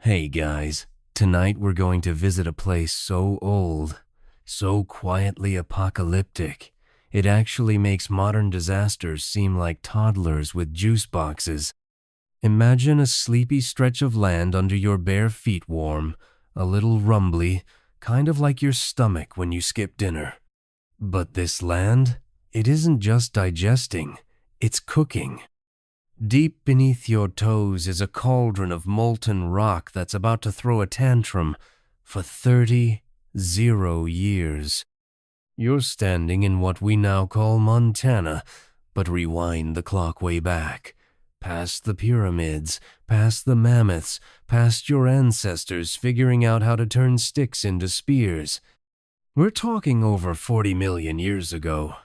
Hey guys, tonight we're going to visit a place so old, so quietly apocalyptic, it actually makes modern disasters seem like toddlers with juice boxes. Imagine a sleepy stretch of land under your bare feet warm, a little rumbly, kind of like your stomach when you skip dinner. But this land, it isn't just digesting, it's cooking. Deep beneath your toes is a cauldron of molten rock that's about to throw a tantrum for 30 years. You're standing in what we now call Montana, but rewind the clock way back. Past the pyramids, past the mammoths, past your ancestors figuring out how to turn sticks into spears. We're talking over 40 million years ago.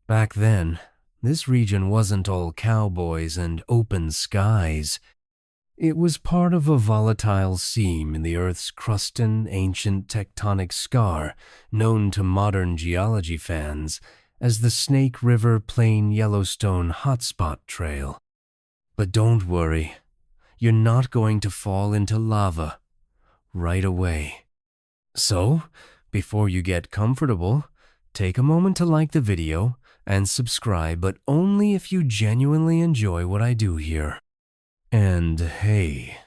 Back then, this region wasn't all cowboys and open skies. It was part of a volatile seam in the Earth's crusted ancient tectonic scar known to modern geology fans as the Snake River Plain Yellowstone Hotspot Trail. But don't worry, you're not going to fall into lava right away. So, before you get comfortable, take a moment to like the video and subscribe, but only if you genuinely enjoy what I do here. And hey,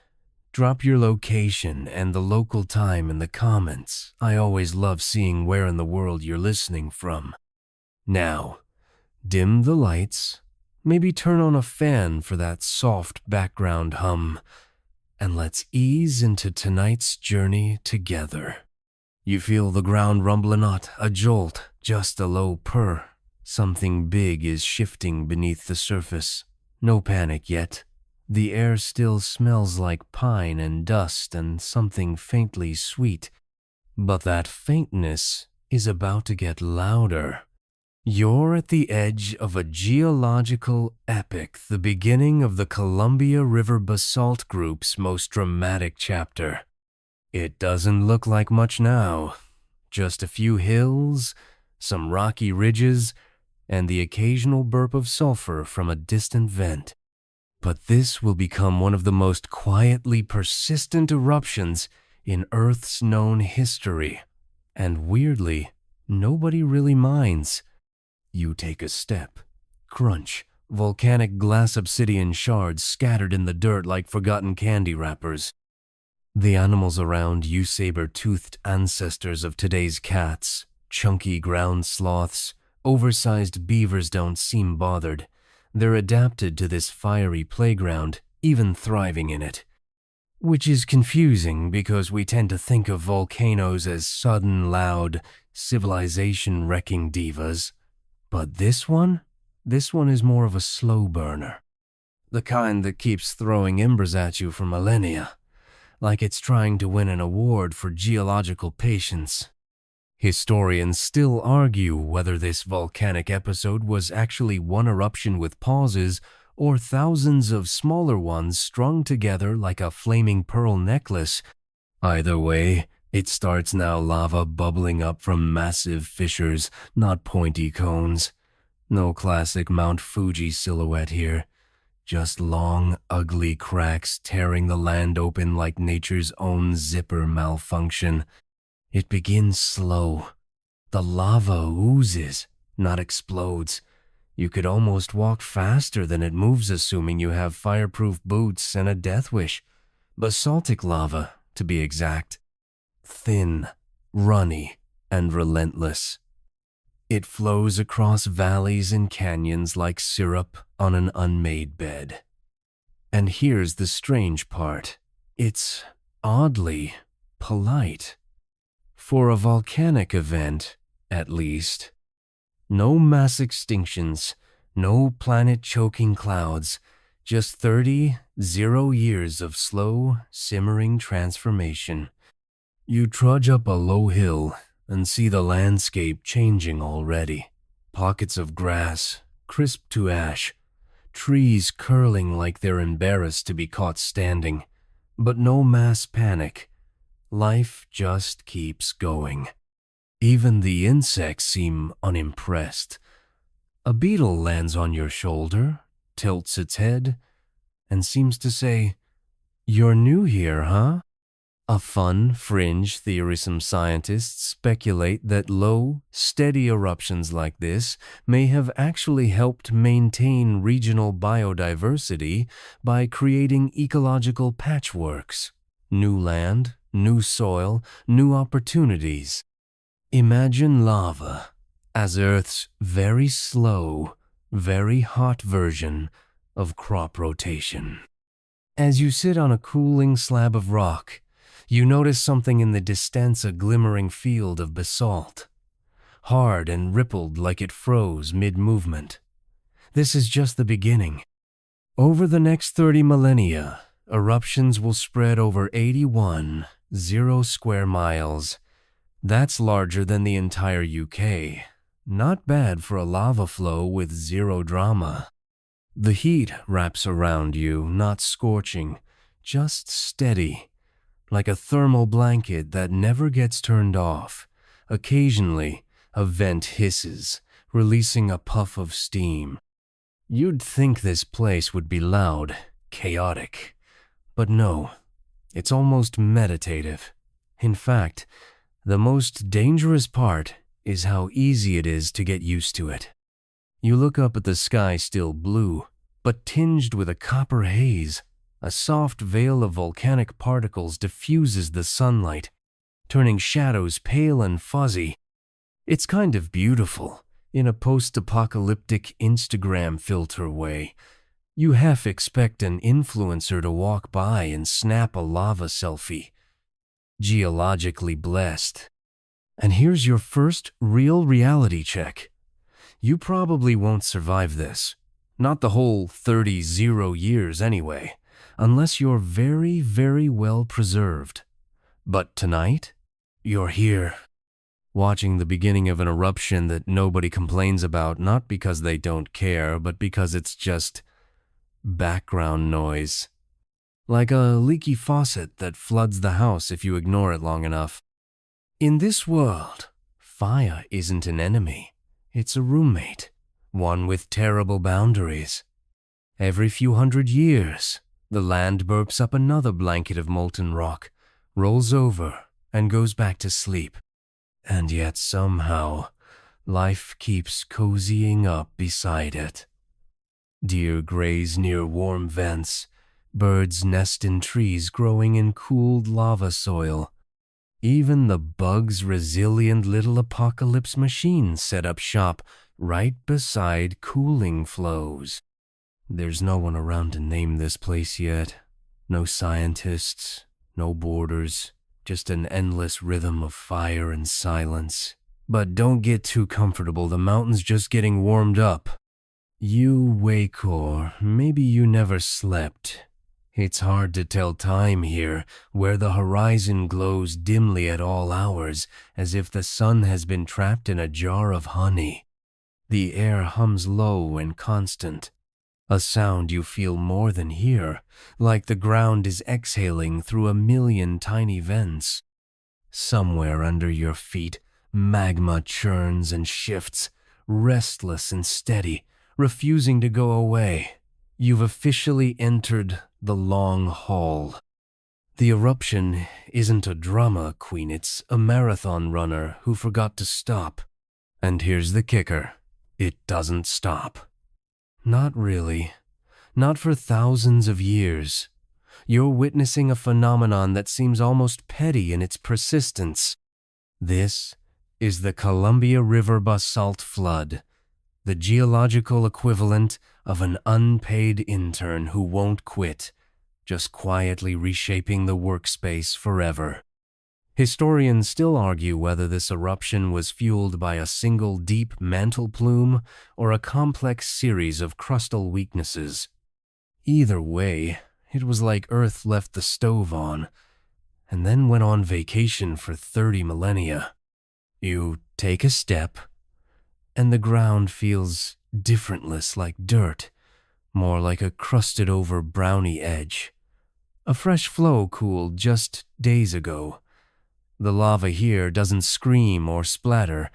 drop your location and the local time in the comments. I always love seeing where in the world you're listening from. Now, dim the lights, maybe turn on a fan for that soft background hum, and let's ease into tonight's journey together. You feel the ground rumble or not? A jolt, just a low purr. Something big is shifting beneath the surface. No panic yet. The air still smells like pine and dust and something faintly sweet. But that faintness is about to get louder. You're at the edge of a geological epic, the beginning of the Columbia River Basalt Group's most dramatic chapter. It doesn't look like much now. Just a few hills, some rocky ridges, and the occasional burp of sulfur from a distant vent. But this will become one of the most quietly persistent eruptions in Earth's known history. And weirdly, nobody really minds. You take a step. Crunch. Volcanic glass obsidian shards scattered in the dirt like forgotten candy wrappers. The animals around you, saber-toothed ancestors of today's cats, chunky ground sloths, oversized beavers don't seem bothered. They're adapted to this fiery playground, even thriving in it. Which is confusing because we tend to think of volcanoes as sudden, loud, civilization-wrecking divas. But this one is more of a slow burner. The kind that keeps throwing embers at you for millennia, like it's trying to win an award for geological patience. Historians still argue whether this volcanic episode was actually one eruption with pauses or thousands of smaller ones strung together like a flaming pearl necklace. Either way, it starts now lava bubbling up from massive fissures, not pointy cones. No classic Mount Fuji silhouette here. Just long, ugly cracks tearing the land open like nature's own zipper malfunction. It begins slow. The lava oozes, not explodes. You could almost walk faster than it moves, assuming you have fireproof boots and a death wish. Basaltic lava, to be exact. Thin, runny, and relentless. It flows across valleys and canyons like syrup on an unmade bed. And here's the strange part. It's oddly polite. For a volcanic event, at least. No mass extinctions, no planet-choking clouds, just 30 years of slow, simmering transformation. You trudge up a low hill and see the landscape changing already. Pockets of grass, crisp to ash, trees curling like they're embarrassed to be caught standing, but no mass panic. Life just keeps going. Even the insects seem unimpressed. A beetle lands on your shoulder, tilts its head, and seems to say, "You're new here, huh?" A fun, fringe theory some scientists speculate that low, steady eruptions like this may have actually helped maintain regional biodiversity by creating ecological patchworks. New land, new soil, new opportunities. Imagine lava as Earth's very slow, very hot version of crop rotation. As you sit on a cooling slab of rock, you notice something in the distance, a glimmering field of basalt, hard and rippled like it froze mid-movement. This is just the beginning. Over the next 30 millennia, eruptions will spread over 81 square miles. That's larger than the entire UK. Not bad for a lava flow with zero drama. The heat wraps around you, not scorching, just steady, like a thermal blanket that never gets turned off. Occasionally, a vent hisses, releasing a puff of steam. You'd think this place would be loud, chaotic. But no, it's almost meditative. In fact, the most dangerous part is how easy it is to get used to it. You look up at the sky, still blue, but tinged with a copper haze. A soft veil of volcanic particles diffuses the sunlight, turning shadows pale and fuzzy. It's kind of beautiful, in a post-apocalyptic Instagram filter way. You half expect an influencer to walk by and snap a lava selfie. Geologically blessed. And here's your first real reality check. You probably won't survive this. Not the whole 30 years anyway. Unless you're very, very well preserved. But tonight, you're here, watching the beginning of an eruption that nobody complains about, not because they don't care, but because it's just background noise. Like a leaky faucet that floods the house if you ignore it long enough. In this world, fire isn't an enemy. It's a roommate, one with terrible boundaries. Every few hundred years, the land burps up another blanket of molten rock, rolls over, and goes back to sleep. And yet somehow, life keeps cozying up beside it. Deer graze near warm vents. Birds nest in trees growing in cooled lava soil. Even the bugs' resilient little apocalypse machines set up shop right beside cooling flows. There's no one around to name this place yet. No scientists, no borders, just an endless rhythm of fire and silence. But don't get too comfortable, the mountain's just getting warmed up. You Wacor, maybe you never slept. It's hard to tell time here, where the horizon glows dimly at all hours, as if the sun has been trapped in a jar of honey. The air hums low and constant. A sound you feel more than hear, like the ground is exhaling through a million tiny vents. Somewhere under your feet, magma churns and shifts, restless and steady, refusing to go away. You've officially entered the long haul. The eruption isn't a drama queen, it's a marathon runner who forgot to stop. And here's the kicker, it doesn't stop. Not really. Not for thousands of years. You're witnessing a phenomenon that seems almost petty in its persistence. This is the Columbia River basalt flood, the geological equivalent of an unpaid intern who won't quit, just quietly reshaping the workspace forever. Historians still argue whether this eruption was fueled by a single deep mantle plume or a complex series of crustal weaknesses. Either way, it was like Earth left the stove on, and then went on vacation for 30 millennia. You take a step, and the ground feels differentless, like dirt, more like a crusted-over brownie edge. A fresh flow cooled just days ago. The lava here doesn't scream or splatter.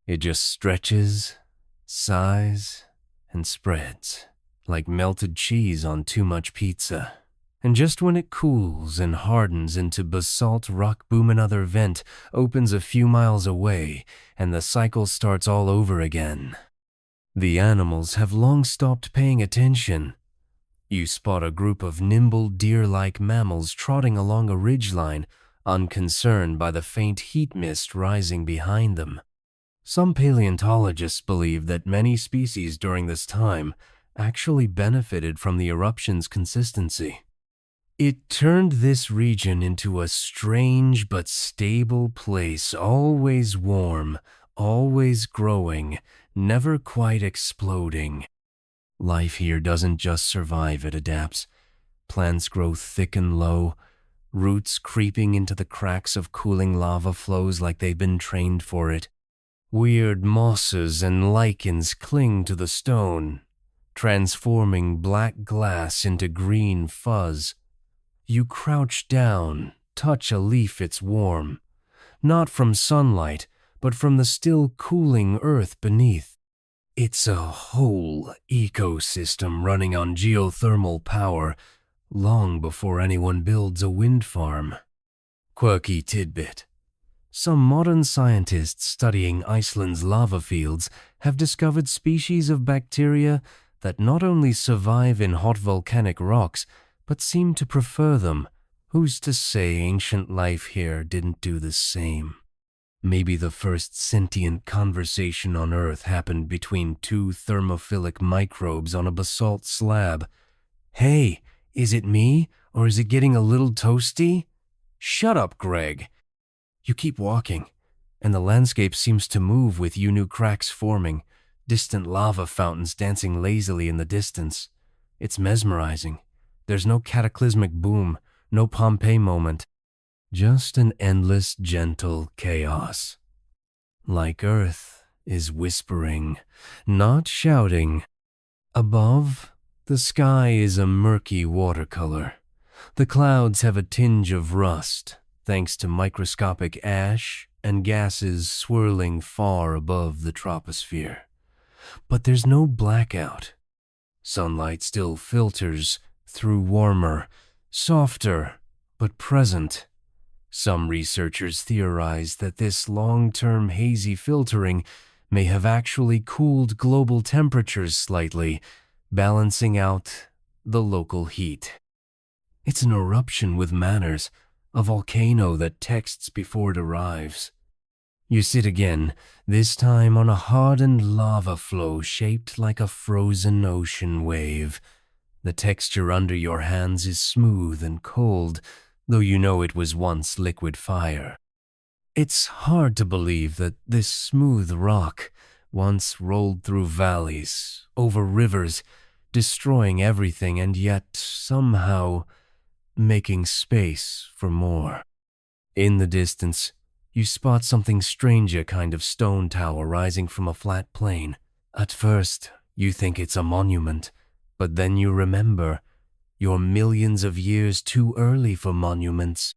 It just stretches, sighs, and spreads, like melted cheese on too much pizza. And just when it cools and hardens into basalt, rock boom another vent opens a few miles away, and the cycle starts all over again. The animals have long stopped paying attention. You spot a group of nimble deer-like mammals trotting along a ridgeline, unconcerned by the faint heat mist rising behind them. Some paleontologists believe that many species during this time actually benefited from the eruption's consistency. It turned this region into a strange but stable place, always warm, always growing, never quite exploding. Life here doesn't just survive, it adapts. Plants grow thick and low, roots creeping into the cracks of cooling lava flows like they've been trained for it. Weird mosses and lichens cling to the stone, transforming black glass into green fuzz. You crouch down, touch a leaf, it's warm. Not from sunlight, but from the still cooling earth beneath. It's a whole ecosystem running on geothermal power long before anyone builds a wind farm. Quirky tidbit. Some modern scientists studying Iceland's lava fields have discovered species of bacteria that not only survive in hot volcanic rocks, but seem to prefer them. Who's to say ancient life here didn't do the same? Maybe the first sentient conversation on Earth happened between two thermophilic microbes on a basalt slab. Hey, is it me, or is it getting a little toasty? Shut up, Greg. You keep walking, and the landscape seems to move with new cracks forming, distant lava fountains dancing lazily in the distance. It's mesmerizing. There's no cataclysmic boom, no Pompeii moment. Just an endless, gentle chaos. Like Earth is whispering, not shouting. Above, the sky is a murky watercolor. The clouds have a tinge of rust, thanks to microscopic ash and gases swirling far above the troposphere. But there's no blackout. Sunlight still filters through warmer, softer, but present. Some researchers theorize that this long-term hazy filtering may have actually cooled global temperatures slightly, balancing out the local heat. It's an eruption with manners, a volcano that texts before it arrives. You sit again, this time on a hardened lava flow shaped like a frozen ocean wave. The texture under your hands is smooth and cold, though you know it was once liquid fire. It's hard to believe that this smooth rock once rolled through valleys, over rivers, destroying everything and yet somehow making space for more. In the distance, you spot something strange, a kind of stone tower rising from a flat plain. At first, you think it's a monument, but then you remember you're millions of years too early for monuments.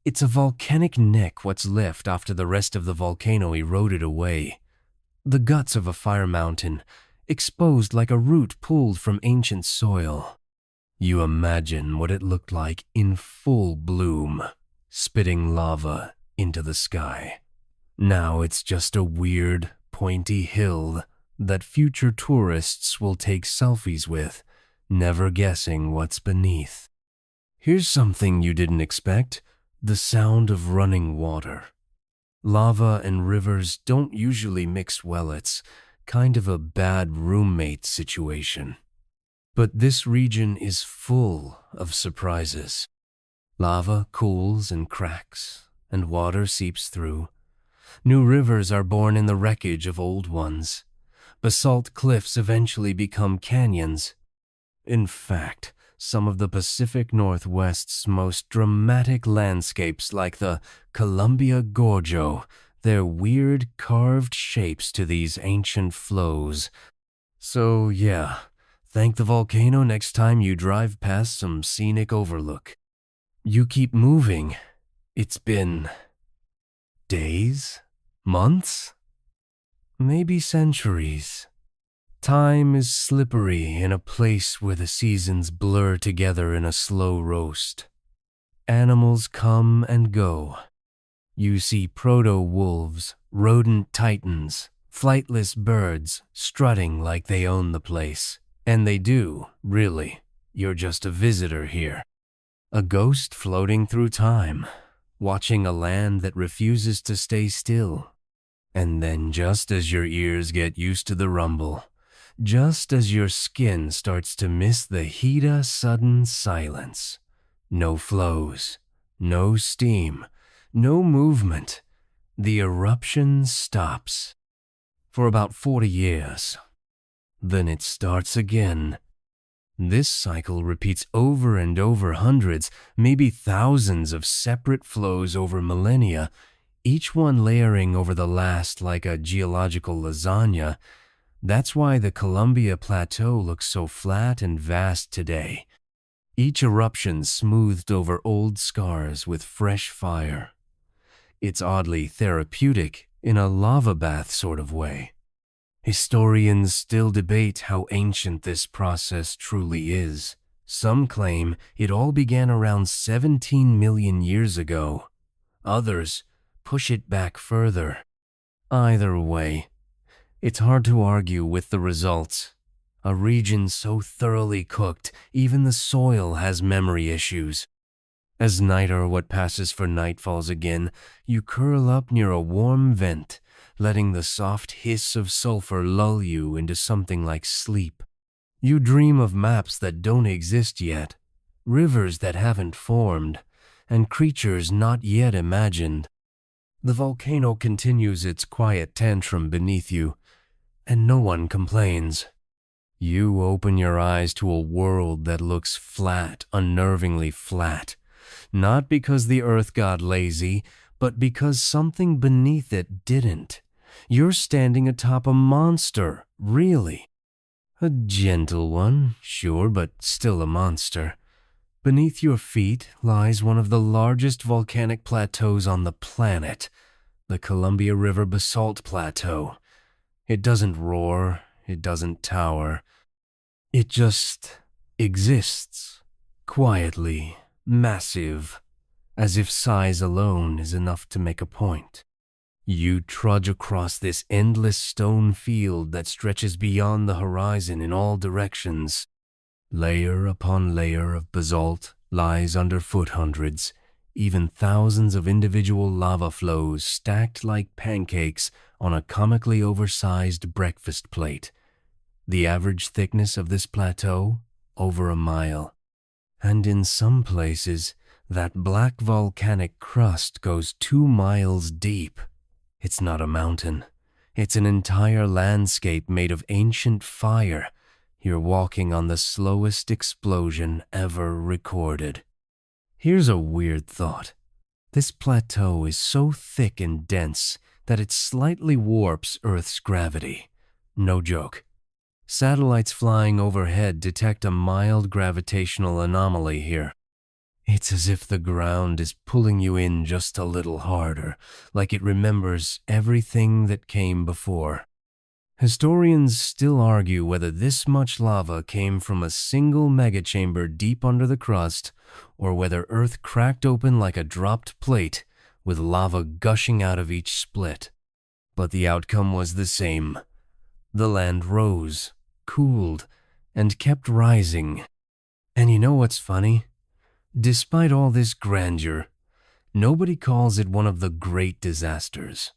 It's a volcanic neck, what's left after the rest of the volcano eroded away. The guts of a fire mountain, exposed like a root pulled from ancient soil. You imagine what it looked like in full bloom, spitting lava into the sky. Now it's just a weird, pointy hill that future tourists will take selfies with, never guessing what's beneath. Here's something you didn't expect: the sound of running water. Lava and rivers don't usually mix well. It's kind of a bad roommate situation. But this region is full of surprises. Lava cools and cracks, and water seeps through. New rivers are born in the wreckage of old ones. Basalt cliffs eventually become canyons. In fact, some of the Pacific Northwest's most dramatic landscapes, like the Columbia Gorge, they're weird carved shapes to these ancient flows. So yeah, thank the volcano next time you drive past some scenic overlook. You keep moving. It's been days? Months? Maybe centuries. Time is slippery in a place where the seasons blur together in a slow roast. Animals come and go. You see proto-wolves, rodent titans, flightless birds strutting like they own the place. And they do, really. You're just a visitor here. A ghost floating through time, watching a land that refuses to stay still. And then just as your ears get used to the rumble, just as your skin starts to miss the heat of sudden silence, no flows, no steam, no movement, the eruption stops. For about 40 years. Then it starts again. This cycle repeats over and over hundreds, maybe thousands of separate flows over millennia, each one layering over the last like a geological lasagna. That's why the Columbia Plateau looks so flat and vast today. Each eruption smoothed over old scars with fresh fire. It's oddly therapeutic in a lava bath sort of way. Historians still debate how ancient this process truly is. Some claim it all began around 17 million years ago. Others push it back further. Either way, it's hard to argue with the results. A region so thoroughly cooked, even the soil has memory issues. As night or what passes for night falls again, you curl up near a warm vent, letting the soft hiss of sulfur lull you into something like sleep. You dream of maps that don't exist yet, rivers that haven't formed, and creatures not yet imagined. The volcano continues its quiet tantrum beneath you, and no one complains. You open your eyes to a world that looks flat, unnervingly flat, not because the earth got lazy, but because something beneath it didn't. You're standing atop a monster, really. A gentle one, sure, but still a monster. Beneath your feet lies one of the largest volcanic plateaus on the planet, the Columbia River Basalt Plateau. It doesn't roar, it doesn't tower. It just exists, quietly, massive, as if size alone is enough to make a point. You trudge across this endless stone field that stretches beyond the horizon in all directions. Layer upon layer of basalt lies underfoot hundreds, even thousands of individual lava flows stacked like pancakes on a comically oversized breakfast plate. The average thickness of this plateau, over a mile. And in some places, that black volcanic crust goes 2 miles deep. It's not a mountain. It's an entire landscape made of ancient fire. You're walking on the slowest explosion ever recorded. Here's a weird thought. This plateau is so thick and dense that it slightly warps Earth's gravity. No joke. Satellites flying overhead detect a mild gravitational anomaly here. It's as if the ground is pulling you in just a little harder, like it remembers everything that came before. Historians still argue whether this much lava came from a single megachamber deep under the crust, or whether Earth cracked open like a dropped plate, with lava gushing out of each split. But the outcome was the same. The land rose, cooled, and kept rising. And you know what's funny? Despite all this grandeur, nobody calls it one of the great disasters.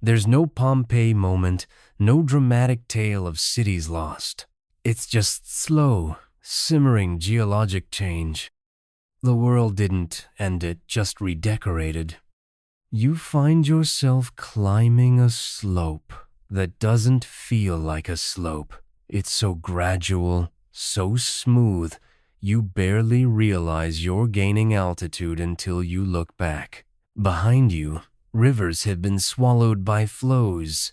There's no Pompeii moment, no dramatic tale of cities lost. It's just slow, simmering geologic change. The world didn't end it, just redecorated. You find yourself climbing a slope that doesn't feel like a slope. It's so gradual, so smooth, you barely realize you're gaining altitude until you look back. Behind you, rivers have been swallowed by flows,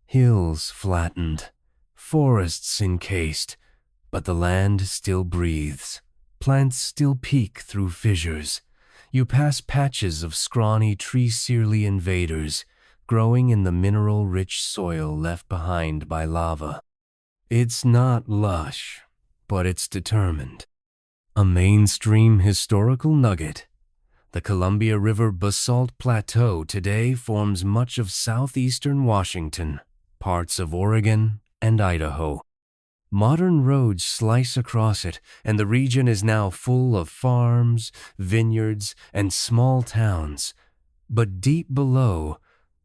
hills flattened, forests encased, but the land still breathes. Plants still peek through fissures. You pass patches of scrawny tree-searly invaders growing in the mineral-rich soil left behind by lava. It's not lush, but it's determined. A mainstream historical nugget. The Columbia River Basalt Plateau today forms much of southeastern Washington, parts of Oregon, and Idaho. Modern roads slice across it, and the region is now full of farms, vineyards, and small towns. But deep below,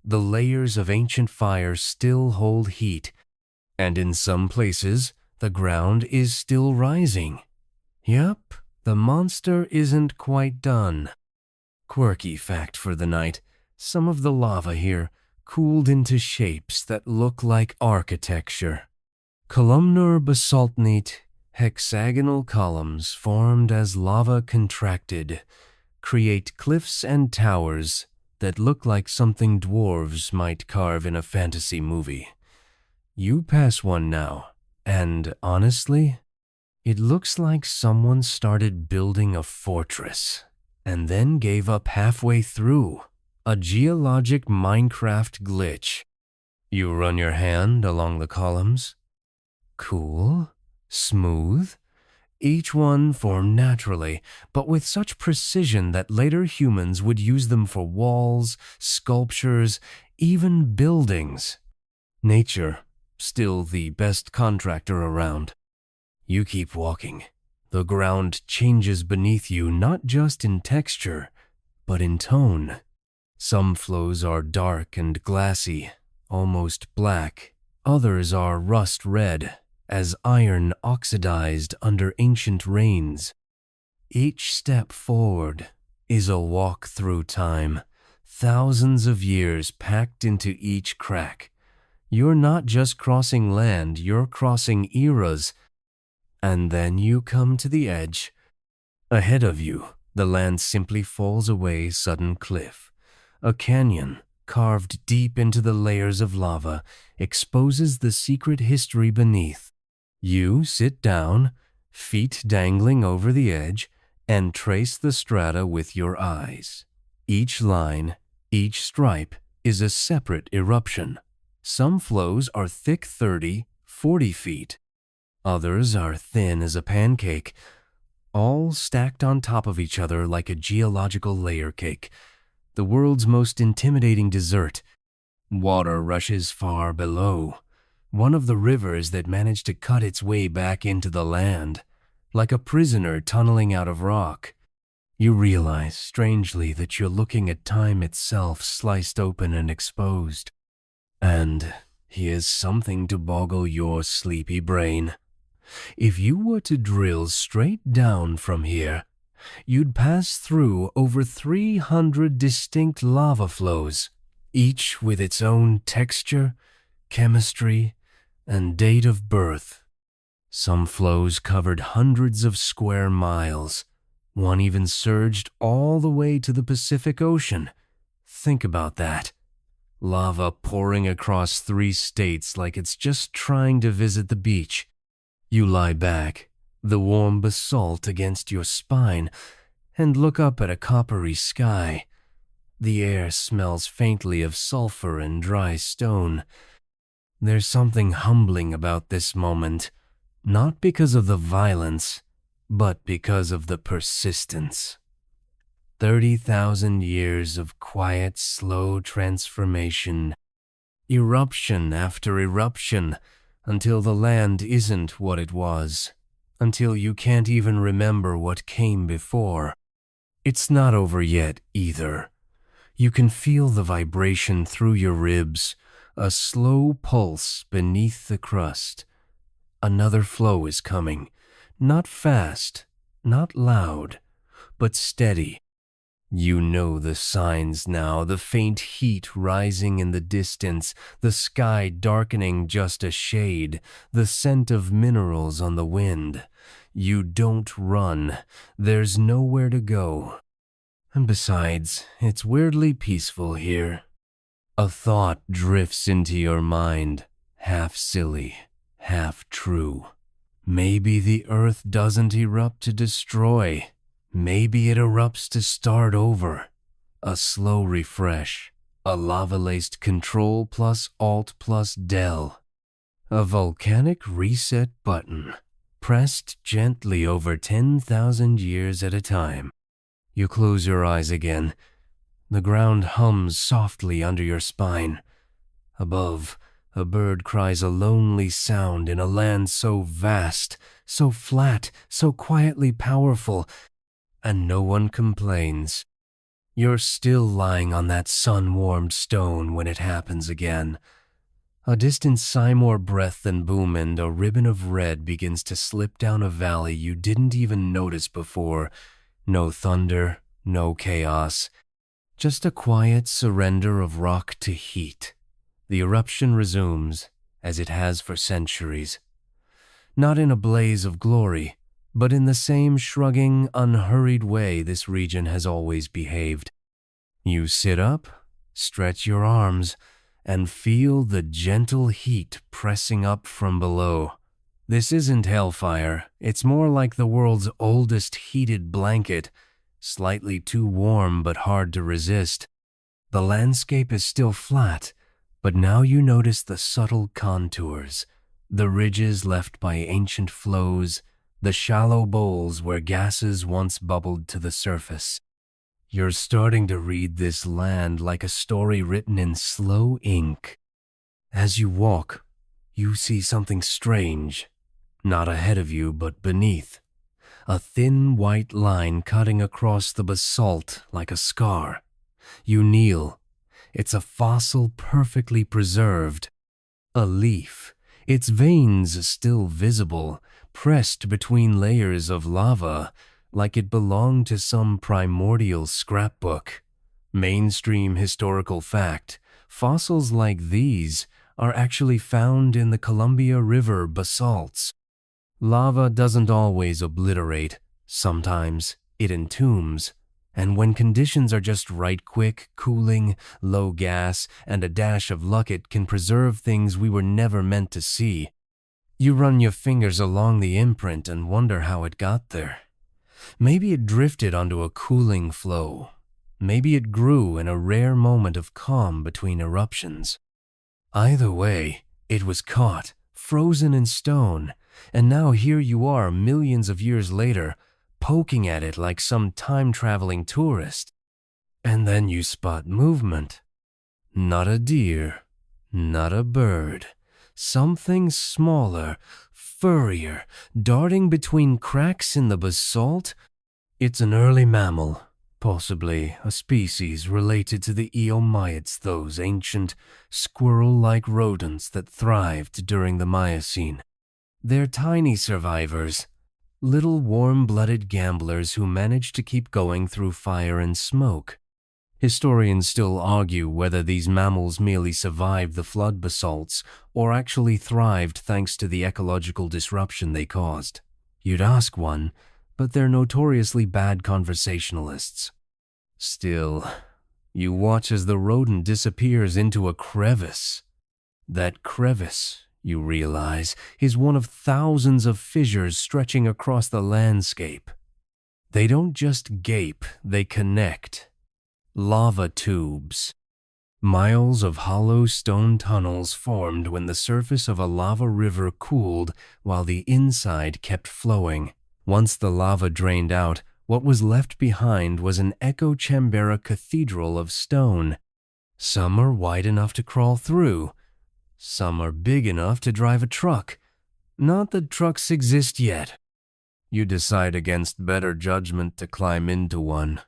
the layers of ancient fire still hold heat, and in some places, the ground is still rising. Yup, the monster isn't quite done. Quirky fact for the night, some of the lava here cooled into shapes that look like architecture. Columnar basaltite, hexagonal columns formed as lava contracted, create cliffs and towers that look like something dwarves might carve in a fantasy movie. You pass one now, and honestly, it looks like someone started building a fortress and then gave up halfway through. A geologic Minecraft glitch. You run your hand along the columns. Cool, smooth, each one formed naturally, but with such precision that later humans would use them for walls, sculptures, even buildings. Nature, still the best contractor around. You keep walking. The ground changes beneath you not just in texture, but in tone. Some flows are dark and glassy, almost black. Others are rust red, as iron oxidized under ancient rains. Each step forward is a walk through time, thousands of years packed into each crack. You're not just crossing land, you're crossing eras. And then you come to the edge. Ahead of you, the land simply falls away sudden cliff. A canyon, carved deep into the layers of lava, exposes the secret history beneath. You sit down, feet dangling over the edge, and trace the strata with your eyes. Each line, each stripe, is a separate eruption. Some flows are thick 30, 40 feet. Others are thin as a pancake, all stacked on top of each other like a geological layer cake. The world's most intimidating dessert. Water rushes far below, one of the rivers that managed to cut its way back into the land, like a prisoner tunneling out of rock. You realize, strangely, that you're looking at time itself sliced open and exposed. And here's something to boggle your sleepy brain. If you were to drill straight down from here, you'd pass through over 300 distinct lava flows, each with its own texture, chemistry, and date of birth. Some flows covered hundreds of square miles. One even surged all the way to the Pacific Ocean. Think about that. Lava pouring across 3 states like it's just trying to visit the beach. You lie back, the warm basalt against your spine, and look up at a coppery sky. The air smells faintly of sulfur and dry stone. There's something humbling about this moment, not because of the violence, but because of the persistence. 30,000 years of quiet, slow transformation, eruption after eruption, until the land isn't what it was, until you can't even remember what came before. It's not over yet either. You can feel the vibration through your ribs, a slow pulse beneath the crust. Another flow is coming, not fast, not loud, but steady. You know the signs now, the faint heat rising in the distance, the sky darkening just a shade, the scent of minerals on the wind. You don't run. There's nowhere to go. And besides, it's weirdly peaceful here. A thought drifts into your mind, half silly, half true. Maybe the earth doesn't erupt to destroy. Maybe it erupts to start over. A slow refresh. A lava-laced Control plus Alt plus Del. A volcanic reset button, pressed gently over 10,000 years at a time. You close your eyes again. The ground hums softly under your spine. Above, a bird cries a lonely sound in a land so vast, so flat, so quietly powerful, and no one complains. You're still lying on that sun-warmed stone when it happens again. A distant Seymour breath and boom, and a ribbon of red begins to slip down a valley you didn't even notice before. No thunder, no chaos, just a quiet surrender of rock to heat. The eruption resumes, as it has for centuries. Not in a blaze of glory, but in the same shrugging, unhurried way this region has always behaved. You sit up, stretch your arms, and feel the gentle heat pressing up from below. This isn't hellfire, it's more like the world's oldest heated blanket, slightly too warm but hard to resist. The landscape is still flat, but now you notice the subtle contours, the ridges left by ancient flows, the shallow bowls where gases once bubbled to the surface. You're starting to read this land like a story written in slow ink. As you walk, you see something strange, not ahead of you but beneath. A thin white line cutting across the basalt like a scar. You kneel. It's a fossil perfectly preserved. A leaf, its veins still visible, pressed between layers of lava, like it belonged to some primordial scrapbook. Mainstream historical fact, fossils like these are actually found in the Columbia River basalts. Lava doesn't always obliterate. Sometimes it entombs. And when conditions are just right, quick, cooling, low gas, and a dash of luck, it can preserve things we were never meant to see. You run your fingers along the imprint and wonder how it got there. Maybe it drifted onto a cooling flow. Maybe it grew in a rare moment of calm between eruptions. Either way, it was caught, frozen in stone, and now here you are millions of years later, poking at it like some time-traveling tourist. And then you spot movement. Not a deer, not a bird. Something smaller, furrier, darting between cracks in the basalt. It's an early mammal, possibly a species related to the Eomyids, those ancient, squirrel-like rodents that thrived during the Miocene. They're tiny survivors, little warm-blooded gamblers who managed to keep going through fire and smoke. Historians still argue whether these mammals merely survived the flood basalts or actually thrived thanks to the ecological disruption they caused. You'd ask one, but they're notoriously bad conversationalists. Still, you watch as the rodent disappears into a crevice. That crevice, you realize, is one of thousands of fissures stretching across the landscape. They don't just gape, they connect. Lava tubes. Miles of hollow stone tunnels formed when the surface of a lava river cooled while the inside kept flowing. Once the lava drained out, what was left behind was an echo chamber cathedral of stone. Some are wide enough to crawl through. Some are big enough to drive a truck. Not that trucks exist yet. You decide against better judgment to climb into one.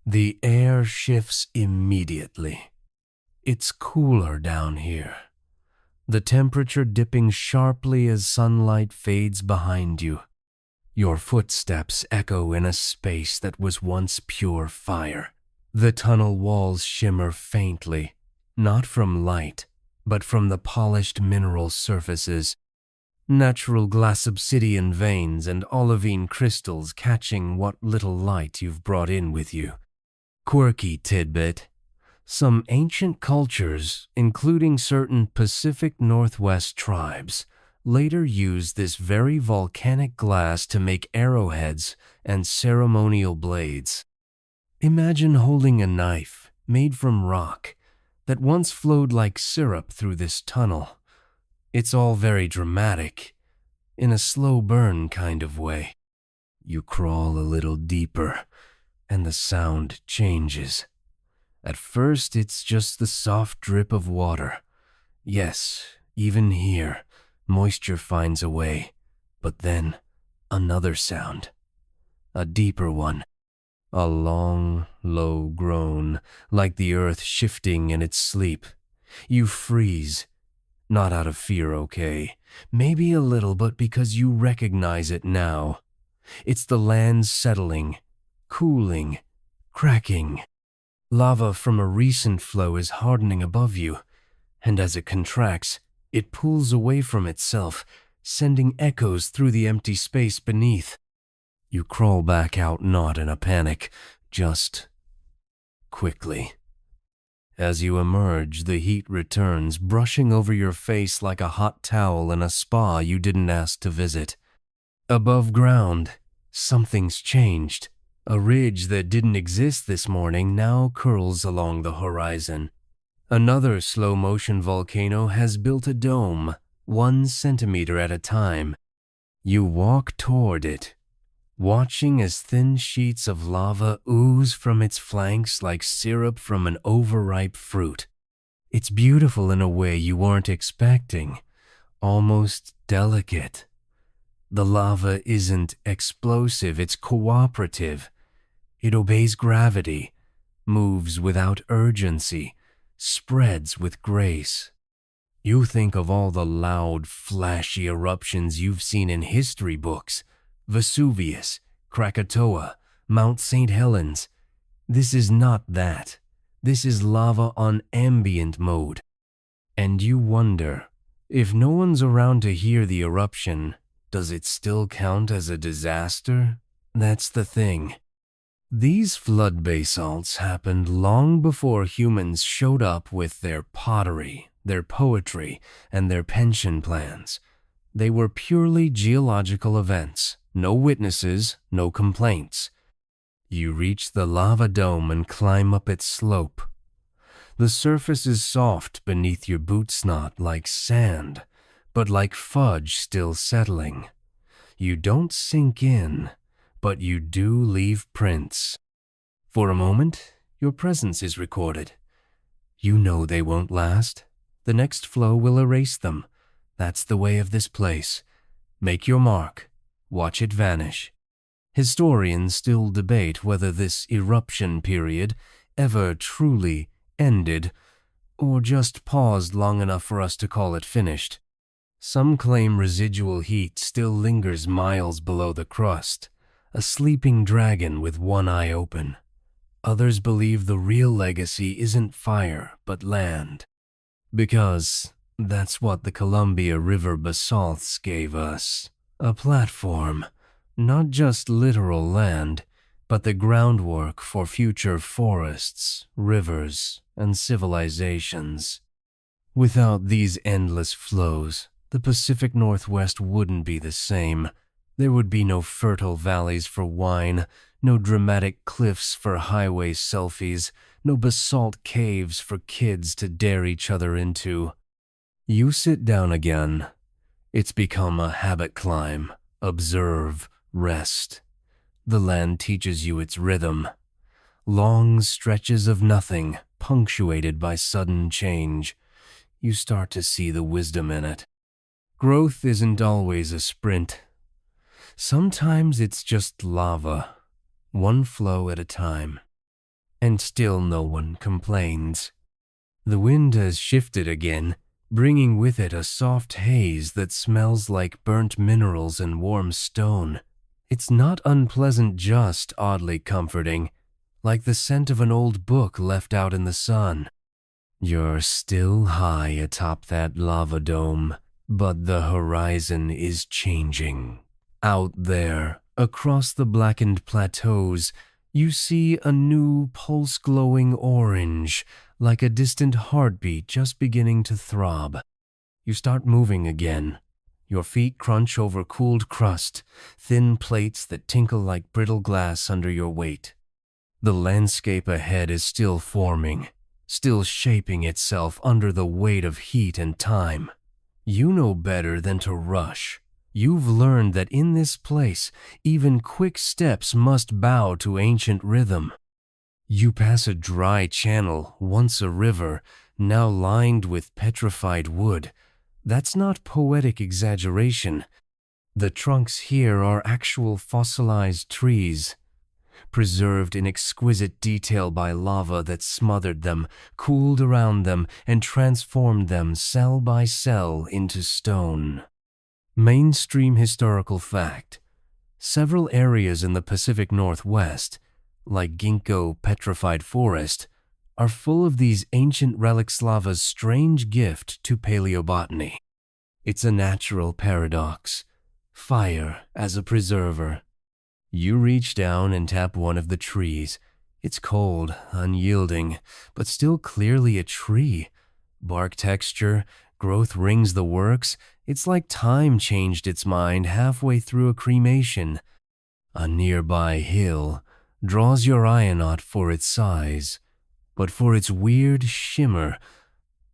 The air shifts immediately. It's cooler down here, the temperature dipping sharply as sunlight fades behind you. Your footsteps echo in a space that was once pure fire. The tunnel walls shimmer faintly, not from light, but from the polished mineral surfaces. Natural glass obsidian veins and olivine crystals catching what little light you've brought in with you. Quirky tidbit. Some ancient cultures, including certain Pacific Northwest tribes, later used this very volcanic glass to make arrowheads and ceremonial blades. Imagine holding a knife made from rock that once flowed like syrup through this tunnel. It's all very dramatic, in a slow burn kind of way. You crawl a little deeper, and the sound changes. At first, it's just the soft drip of water. Yes, even here, moisture finds a way. But then, another sound. A deeper one. A long, low groan, like the earth shifting in its sleep. You freeze. Not out of fear, okay. Maybe a little, but because you recognize it now. It's the land settling, cooling, cracking. Lava from a recent flow is hardening above you, and as it contracts, it pulls away from itself, sending echoes through the empty space beneath. You crawl back out, not in a panic, just quickly. As you emerge, the heat returns, brushing over your face like a hot towel in a spa you didn't ask to visit. Above ground, something's changed. A ridge that didn't exist this morning now curls along the horizon. Another slow-motion volcano has built a dome, 1 centimeter at a time. You walk toward it, watching as thin sheets of lava ooze from its flanks like syrup from an overripe fruit. It's beautiful in a way you weren't expecting, almost delicate. The lava isn't explosive, it's cooperative. It obeys gravity, moves without urgency, spreads with grace. You think of all the loud, flashy eruptions you've seen in history books. Vesuvius, Krakatoa, Mount St. Helens. This is not that. This is lava on ambient mode. And you wonder, if no one's around to hear the eruption, does it still count as a disaster? That's the thing. These flood basalts happened long before humans showed up with their pottery, their poetry, and their pension plans. They were purely geological events, no witnesses, no complaints. You reach the lava dome and climb up its slope. The surface is soft beneath your boot snot like sand, but like fudge still settling. You don't sink in, but you do leave prints. For a moment, your presence is recorded. You know they won't last. The next flow will erase them. That's the way of this place. Make your mark. Watch it vanish. Historians still debate whether this eruption period ever truly ended, or just paused long enough for us to call it finished. Some claim residual heat still lingers miles below the crust, a sleeping dragon with one eye open. Others believe the real legacy isn't fire, but land. Because that's what the Columbia River basalts gave us. A platform, not just literal land, but the groundwork for future forests, rivers, and civilizations. Without these endless flows, the Pacific Northwest wouldn't be the same. There would be no fertile valleys for wine, no dramatic cliffs for highway selfies, no basalt caves for kids to dare each other into. You sit down again. It's become a habit climb. Observe, rest. The land teaches you its rhythm. Long stretches of nothing, punctuated by sudden change. You start to see the wisdom in it. Growth isn't always a sprint. Sometimes it's just lava, one flow at a time. And still no one complains. The wind has shifted again, bringing with it a soft haze that smells like burnt minerals and warm stone. It's not unpleasant, just oddly comforting, like the scent of an old book left out in the sun. You're still high atop that lava dome, but the horizon is changing. Out there, across the blackened plateaus, you see a new pulse-glowing orange, like a distant heartbeat just beginning to throb. You start moving again. Your feet crunch over cooled crust, thin plates that tinkle like brittle glass under your weight. The landscape ahead is still forming, still shaping itself under the weight of heat and time. You know better than to rush. You've learned that in this place, even quick steps must bow to ancient rhythm. You pass a dry channel, once a river, now lined with petrified wood. That's not poetic exaggeration. The trunks here are actual fossilized trees, preserved in exquisite detail by lava that smothered them, cooled around them, and transformed them cell by cell into stone. Mainstream historical fact: several areas in the Pacific Northwest, like Ginkgo petrified forest, are full of these ancient relics. Lava's strange gift to paleobotany. It's a natural paradox. Fire as a preserver. You reach down and tap one of the trees. It's cold, unyielding, but still clearly a tree. Bark texture, growth rings the works. It's like time changed its mind halfway through a cremation. A nearby hill draws your eye not for its size, but for its weird shimmer.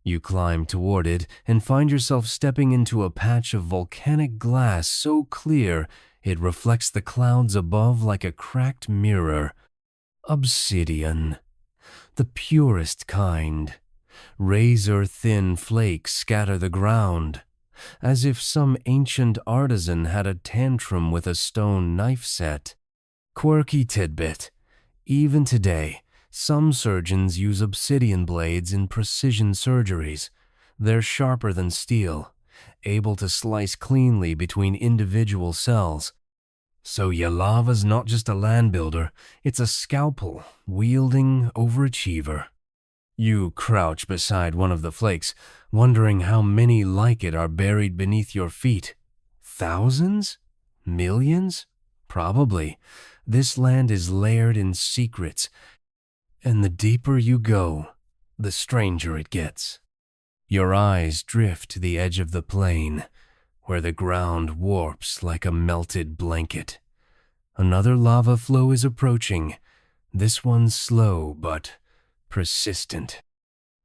You climb toward it and find yourself stepping into a patch of volcanic glass so clear it reflects the clouds above like a cracked mirror. Obsidian, the purest kind. Razor-thin flakes scatter the ground, as if some ancient artisan had a tantrum with a stone knife set. Quirky tidbit: even today, some surgeons use obsidian blades in precision surgeries. They're sharper than steel, able to slice cleanly between individual cells. So your lava's not just a land builder, it's a scalpel-wielding overachiever. You crouch beside one of the flakes, wondering how many like it are buried beneath your feet. Thousands? Millions? Probably. This land is layered in secrets, and the deeper you go, the stranger it gets. Your eyes drift to the edge of the plain, where the ground warps like a melted blanket. Another lava flow is approaching, this one slow but persistent.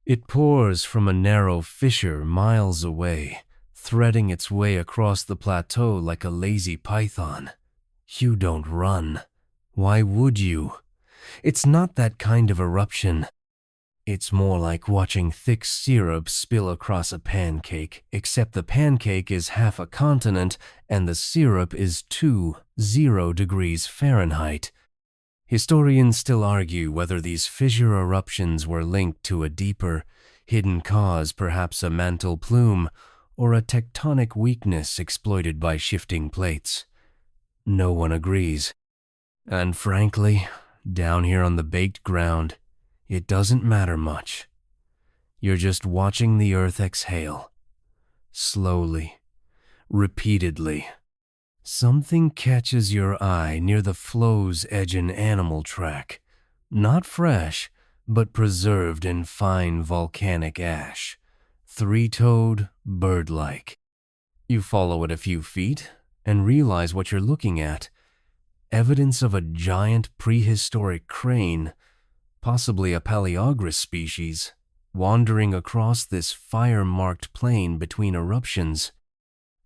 It pours from a narrow fissure miles away, threading its way across the plateau like a lazy python. You don't run. Why would you? It's not that kind of eruption. It's more like watching thick syrup spill across a pancake, except the pancake is half a continent and the syrup is 20 degrees Fahrenheit. Historians still argue whether these fissure eruptions were linked to a deeper, hidden cause, perhaps a mantle plume, or a tectonic weakness exploited by shifting plates. No one agrees. And frankly, down here on the baked ground, it doesn't matter much. You're just watching the earth exhale. Slowly, repeatedly. Something catches your eye near the flow's edge, an animal track. Not fresh, but preserved in fine volcanic ash. Three-toed, bird-like. You follow it a few feet and realize what you're looking at. Evidence of a giant prehistoric crane, possibly a Paleogris species, wandering across this fire-marked plain between eruptions.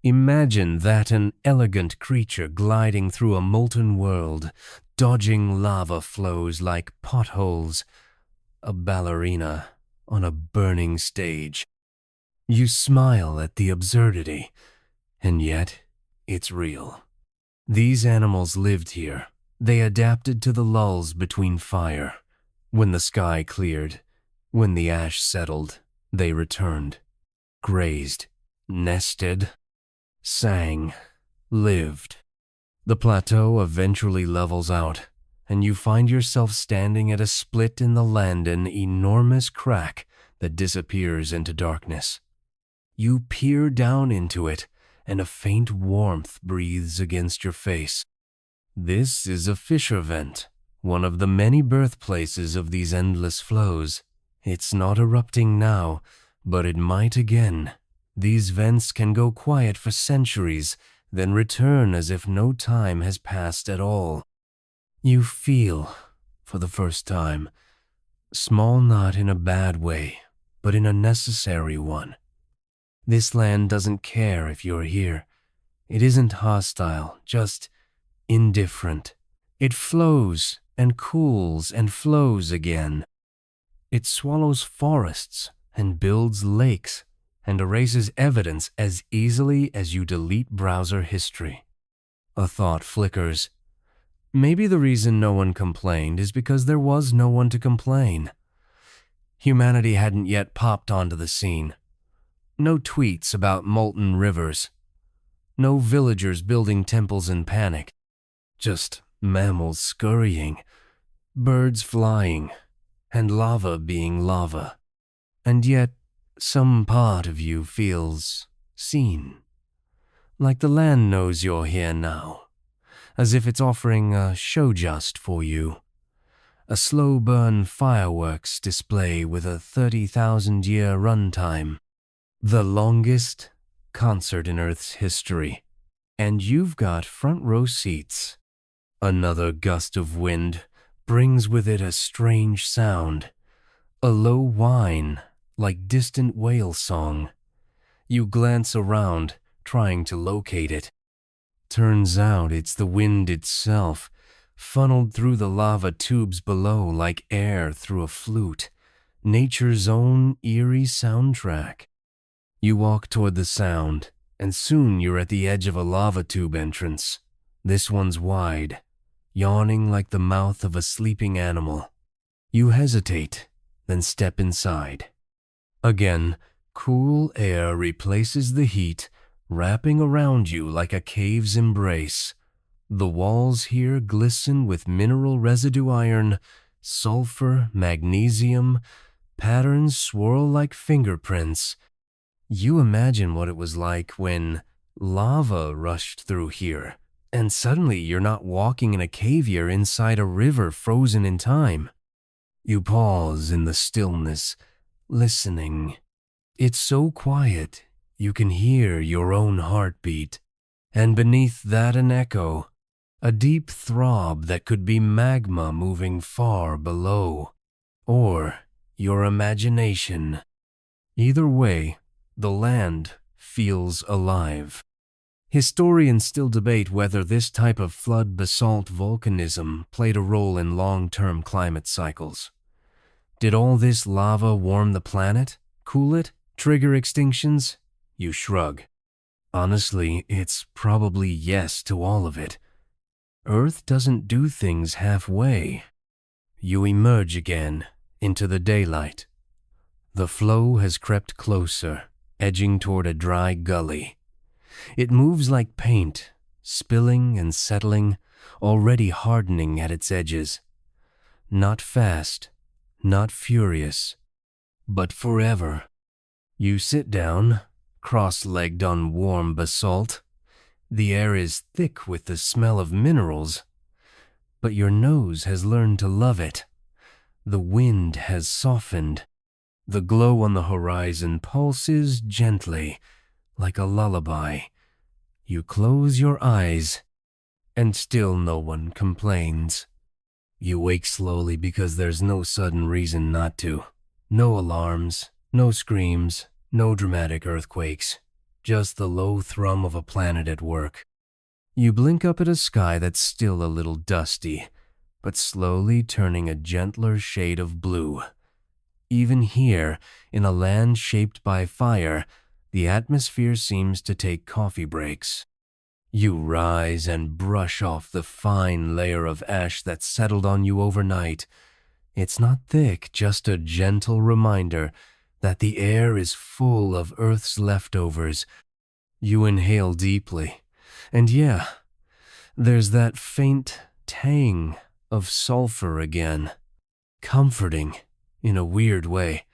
Imagine that, an elegant creature gliding through a molten world, dodging lava flows like potholes, a ballerina on a burning stage. You smile at the absurdity, and yet it's real. These animals lived here. They adapted to the lulls between fire. When the sky cleared, when the ash settled, they returned. Grazed, nested, sang, lived. The plateau eventually levels out, and you find yourself standing at a split in the land, an enormous crack that disappears into darkness. You peer down into it, and a faint warmth breathes against your face. This is a fissure vent, one of the many birthplaces of these endless flows. It's not erupting now, but it might again. These vents can go quiet for centuries, then return as if no time has passed at all. You feel, for the first time, small, not in a bad way, but in a necessary one. This land doesn't care if you're here. It isn't hostile, just indifferent. It flows and cools and flows again. It swallows forests and builds lakes and erases evidence as easily as you delete browser history. A thought flickers. Maybe the reason no one complained is because there was no one to complain. Humanity hadn't yet popped onto the scene. No tweets about molten rivers. No villagers building temples in panic. Just mammals scurrying, birds flying, and lava being lava. And yet, some part of you feels seen. Like the land knows you're here now. As if it's offering a show just for you. A slow burn fireworks display with a 30,000-year runtime. The longest concert in Earth's history. And you've got front row seats. Another gust of wind brings with it a strange sound. A low whine, like distant whale song. You glance around, trying to locate it. Turns out it's the wind itself, funneled through the lava tubes below like air through a flute. Nature's own eerie soundtrack. You walk toward the sound, and soon you're at the edge of a lava tube entrance. This one's wide, yawning like the mouth of a sleeping animal. You hesitate, then step inside. Again, cool air replaces the heat, wrapping around you like a cave's embrace. The walls here glisten with mineral residue iron, sulfur, magnesium, patterns swirl like fingerprints. You imagine what it was like when lava rushed through here, and suddenly you're not walking in a cave, you're inside a river frozen in time. You pause in the stillness, listening. It's so quiet, you can hear your own heartbeat, and beneath that an echo, a deep throb that could be magma moving far below, or your imagination. Either way, the land feels alive. Historians still debate whether this type of flood basalt volcanism played a role in long-term climate cycles. Did all this lava warm the planet, cool it, trigger extinctions? You shrug. Honestly, it's probably yes to all of it. Earth doesn't do things halfway. You emerge again into the daylight. The flow has crept closer, edging toward a dry gully. It moves like paint, spilling and settling, already hardening at its edges. Not fast, not furious, but forever. You sit down, cross-legged on warm basalt. The air is thick with the smell of minerals, but your nose has learned to love it. The wind has softened. The glow on the horizon pulses gently, like a lullaby. You close your eyes, and still no one complains. You wake slowly because there's no sudden reason not to. No alarms, no screams, no dramatic earthquakes. Just the low thrum of a planet at work. You blink up at a sky that's still a little dusty, but slowly turning a gentler shade of blue. Even here, in a land shaped by fire, the atmosphere seems to take coffee breaks. You rise and brush off the fine layer of ash that settled on you overnight. It's not thick, just a gentle reminder that the air is full of Earth's leftovers. You inhale deeply, and yeah, there's that faint tang of sulfur again. Comforting, in a weird way,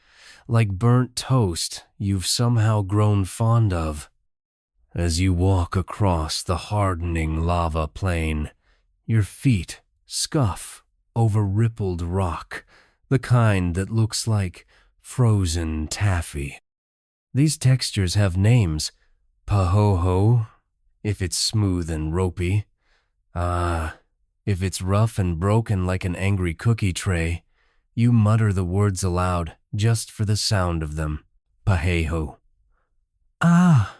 like burnt toast you've somehow grown fond of. As you walk across the hardening lava plain, your feet scuff over rippled rock, the kind that looks like frozen taffy. These textures have names. Pahoho, if it's smooth and ropey. If it's rough and broken like an angry cookie tray. You mutter the words aloud just for the sound of them. Paheho. Ah,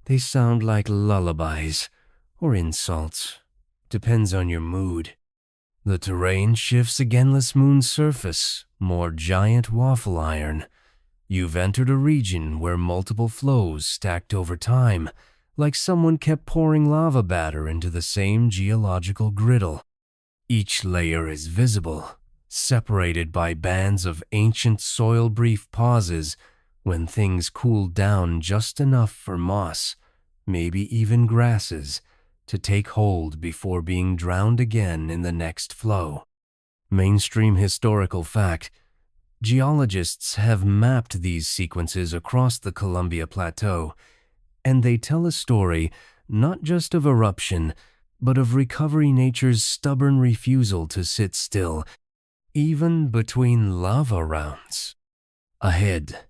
they sound like lullabies or insults. Depends on your mood. The terrain shifts againless moon's surface, more giant waffle iron. You've entered a region where multiple flows stacked over time, like someone kept pouring lava batter into the same geological griddle. Each layer is visible, separated by bands of ancient soil brief pauses when things cooled down just enough for moss, maybe even grasses, to take hold before being drowned again in the next flow. Mainstream historical fact: geologists have mapped these sequences across the Columbia Plateau, and they tell a story not just of eruption, but of recovery nature's stubborn refusal to sit still, even between lava rounds. Ahead,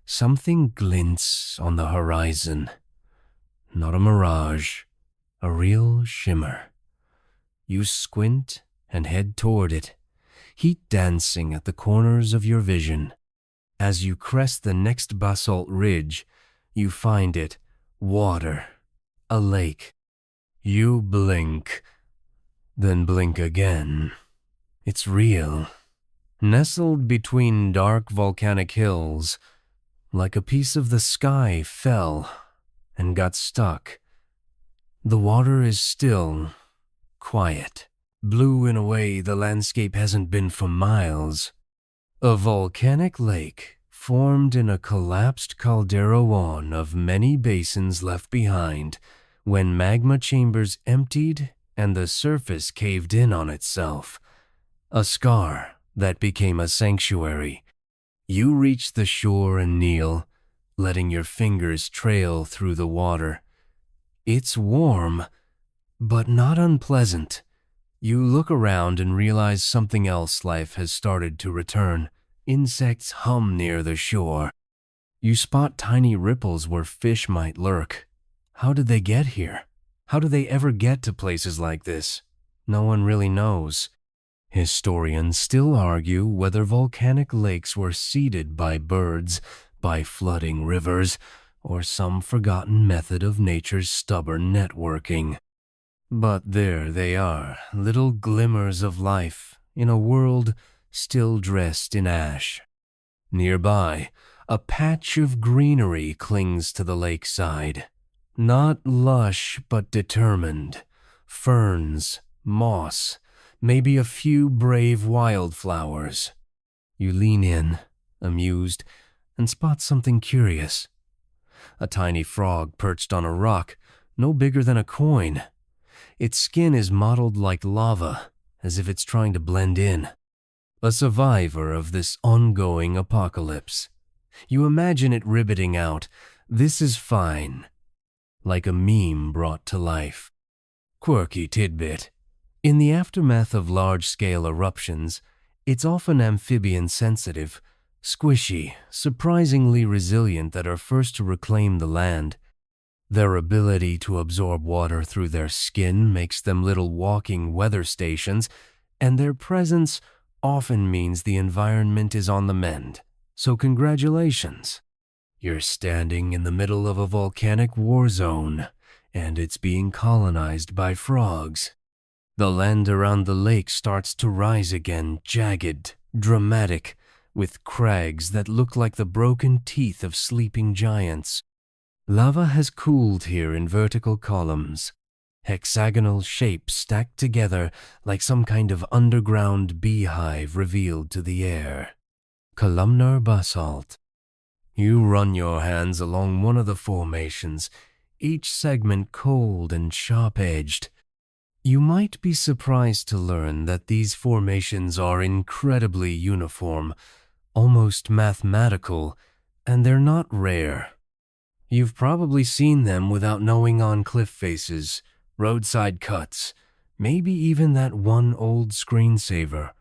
something glints on the horizon. Not a mirage, a real shimmer. You squint and head toward it, heat dancing at the corners of your vision. As you crest the next basalt ridge, you find it water, a lake. You blink, then blink again. It's real. Nestled between dark volcanic hills, like a piece of the sky fell and got stuck. The water is still, quiet, blue in a way the landscape hasn't been for miles. A volcanic lake formed in a collapsed caldera one of many basins left behind when magma chambers emptied and the surface caved in on itself. A scar that became a sanctuary. You reach the shore and kneel, letting your fingers trail through the water. It's warm, but not unpleasant. You look around and realize something else life has started to return. Insects hum near the shore. You spot tiny ripples where fish might lurk. How did they get here? How do they ever get to places like this? No one really knows. Historians still argue whether volcanic lakes were seeded by birds, by flooding rivers, or some forgotten method of nature's stubborn networking. But there they are, little glimmers of life in a world still dressed in ash. Nearby, a patch of greenery clings to the lakeside. Not lush, but determined. Ferns, moss, maybe a few brave wildflowers. You lean in, amused, and spot something curious. A tiny frog perched on a rock, no bigger than a coin. Its skin is mottled like lava, as if it's trying to blend in. A survivor of this ongoing apocalypse. You imagine it ribbiting out, "This is fine," like a meme brought to life. Quirky tidbit. In the aftermath of large-scale eruptions, it's often amphibian-sensitive, squishy, surprisingly resilient that are first to reclaim the land. Their ability to absorb water through their skin makes them little walking weather stations, and their presence often means the environment is on the mend. So congratulations. You're standing in the middle of a volcanic war zone, and it's being colonized by frogs. The land around the lake starts to rise again, jagged, dramatic, with crags that look like the broken teeth of sleeping giants. Lava has cooled here in vertical columns, hexagonal shapes stacked together like some kind of underground beehive revealed to the air. Columnar basalt. You run your hands along one of the formations, each segment cold and sharp-edged. You might be surprised to learn that these formations are incredibly uniform, almost mathematical, and they're not rare. You've probably seen them without knowing on cliff faces, roadside cuts, maybe even that one old screensaver.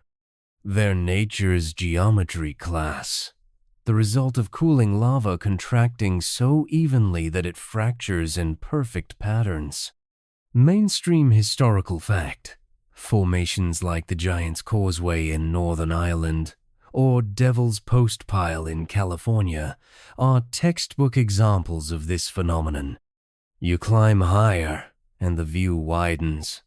They're nature's geometry class, the result of cooling lava contracting so evenly that it fractures in perfect patterns. Mainstream historical fact: formations like the Giant's Causeway in Northern Ireland, or Devil's Post Pile in California are textbook examples of this phenomenon. You climb higher, and the view widens.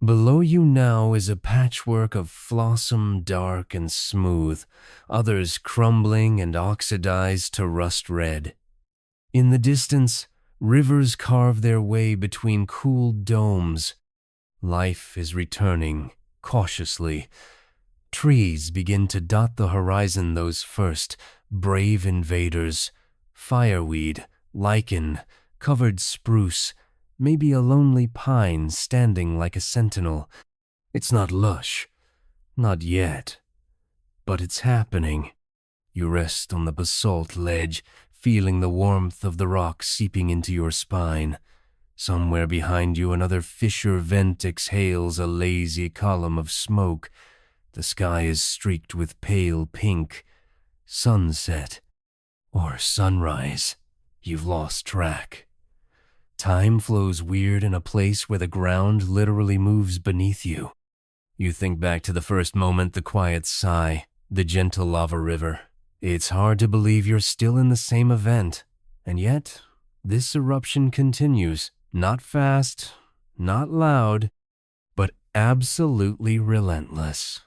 Below you now is a patchwork of flossom dark and smooth, others crumbling and oxidized to rust red. In the distance, rivers carve their way between cool domes. Life is returning, cautiously. Trees begin to dot the horizon, those first brave invaders. Fireweed, lichen, covered spruce, maybe a lonely pine standing like a sentinel. It's not lush, not yet, but it's happening. You rest on the basalt ledge, feeling the warmth of the rock seeping into your spine. Somewhere behind you, another fissure vent exhales a lazy column of smoke. The sky is streaked with pale pink. Sunset or sunrise, you've lost track. Time flows weird in a place where the ground literally moves beneath you. You think back to the first moment, the quiet sigh, the gentle lava river. It's hard to believe you're still in the same event, and yet this eruption continues, not fast, not loud, but absolutely relentless.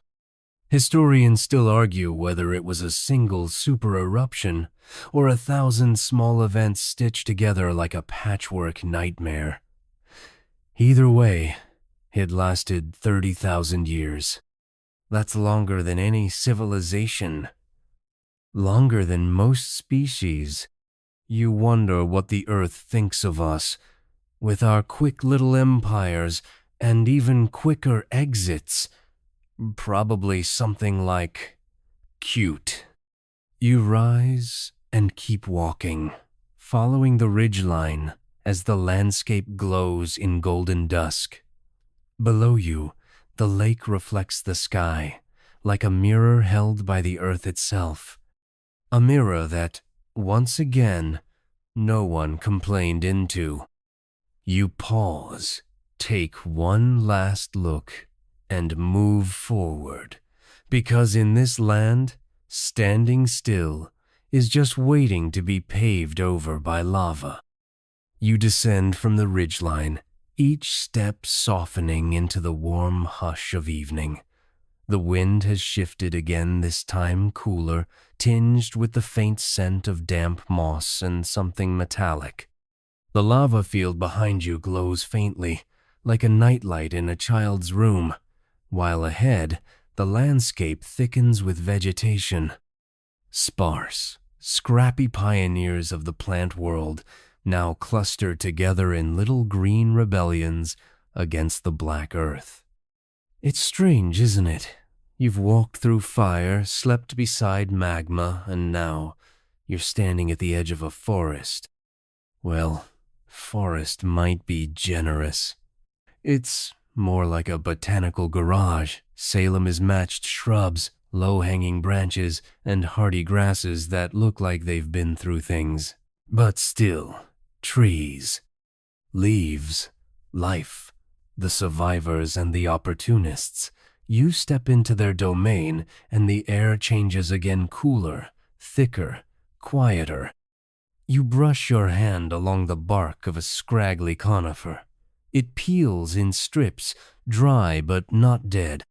Historians still argue whether it was a single super eruption or 1,000 small events stitched together like a patchwork nightmare. Either way, it lasted 30,000 years. That's longer than any civilization. Longer than most species. You wonder what the Earth thinks of us, with our quick little empires and even quicker exits. Probably something like cute. You rise and keep walking, following the ridgeline as the landscape glows in golden dusk. Below you, the lake reflects the sky, like a mirror held by the earth itself. A mirror that, once again, no one complained into. You pause, take one last look, and move forward, because in this land, standing still is just waiting to be paved over by lava. You descend from the ridgeline, each step softening into the warm hush of evening. The wind has shifted again, this time cooler, tinged with the faint scent of damp moss and something metallic. The lava field behind you glows faintly, like a nightlight in a child's room, while ahead, the landscape thickens with vegetation. Sparse, scrappy pioneers of the plant world now cluster together in little green rebellions against the black earth. It's strange, isn't it? You've walked through fire, slept beside magma, and now you're standing at the edge of a forest. Well, forest might be generous. It's more like a botanical garage. Salem is matched shrubs, low-hanging branches, and hardy grasses that look like they've been through things. But still, trees, leaves, life, the survivors and the opportunists. You step into their domain, and the air changes again, cooler, thicker, quieter. You brush your hand along the bark of a scraggly conifer. It peels in strips, dry but not dead.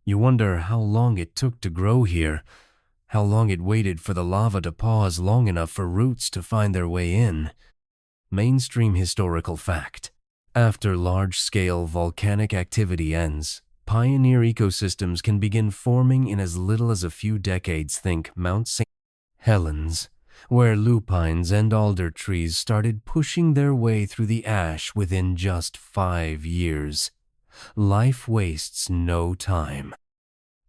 You wonder how long it took to grow here, how long it waited for the lava to pause long enough for roots to find their way in. Mainstream historical fact. After large-scale volcanic activity ends, pioneer ecosystems can begin forming in as little as a few decades. Think Mount St. Helens, where lupines and alder trees started pushing their way through the ash within just 5 years. Life wastes no time.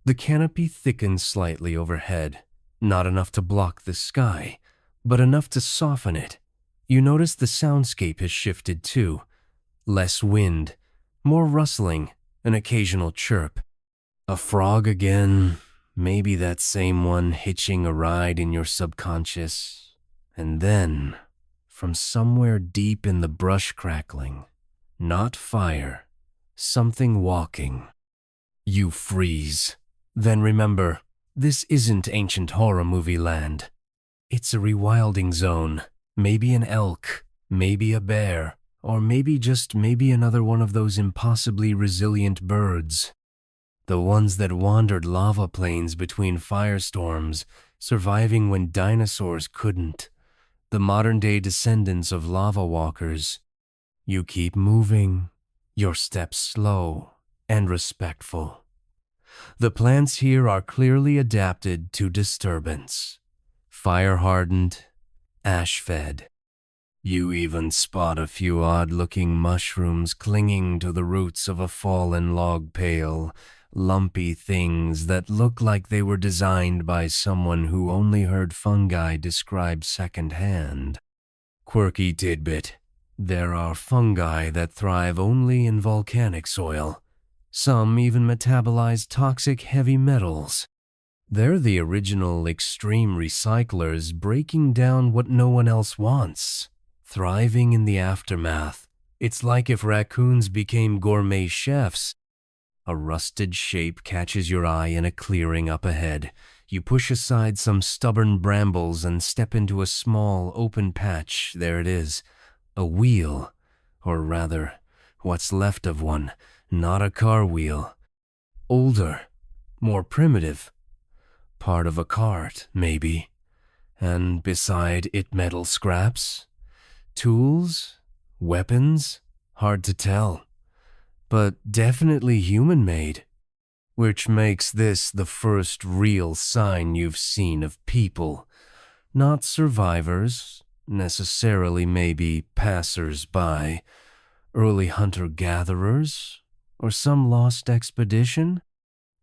The canopy thickens slightly overhead, not enough to block the sky, but enough to soften it. You notice the soundscape has shifted too. Less wind, more rustling, an occasional chirp. A frog again, maybe that same one hitching a ride in your subconscious. And then, from somewhere deep in the brush crackling, not fire, something walking. You freeze. Then remember, This isn't ancient horror movie land. It's a rewilding zone. Maybe an elk, maybe a bear, or maybe another one of those impossibly resilient birds. The ones that wandered lava plains between firestorms, surviving when dinosaurs couldn't. The modern-day descendants of lava walkers. You keep moving, your steps slow and respectful. The plants here are clearly adapted to disturbance. Fire-hardened, ash-fed. You even spot a few odd-looking mushrooms clinging to the roots of a fallen log pale, lumpy things that look like they were designed by someone who only heard fungi described secondhand. Quirky tidbit. There are fungi that thrive only in volcanic soil. Some even metabolize toxic heavy metals. They're the original extreme recyclers breaking down what no one else wants, thriving in the aftermath. It's like if raccoons became gourmet chefs. A rusted shape catches your eye in a clearing up ahead. You push aside some stubborn brambles and step into a small, open patch. There it is. A wheel. Or rather, what's left of one. Not a car wheel. Older. More primitive. Part of a cart, maybe. And beside it metal scraps. Tools? Weapons? Hard to tell. But definitely human-made. Which makes this the first real sign you've seen of people. Not survivors, necessarily maybe passers-by, early hunter-gatherers, or some lost expedition.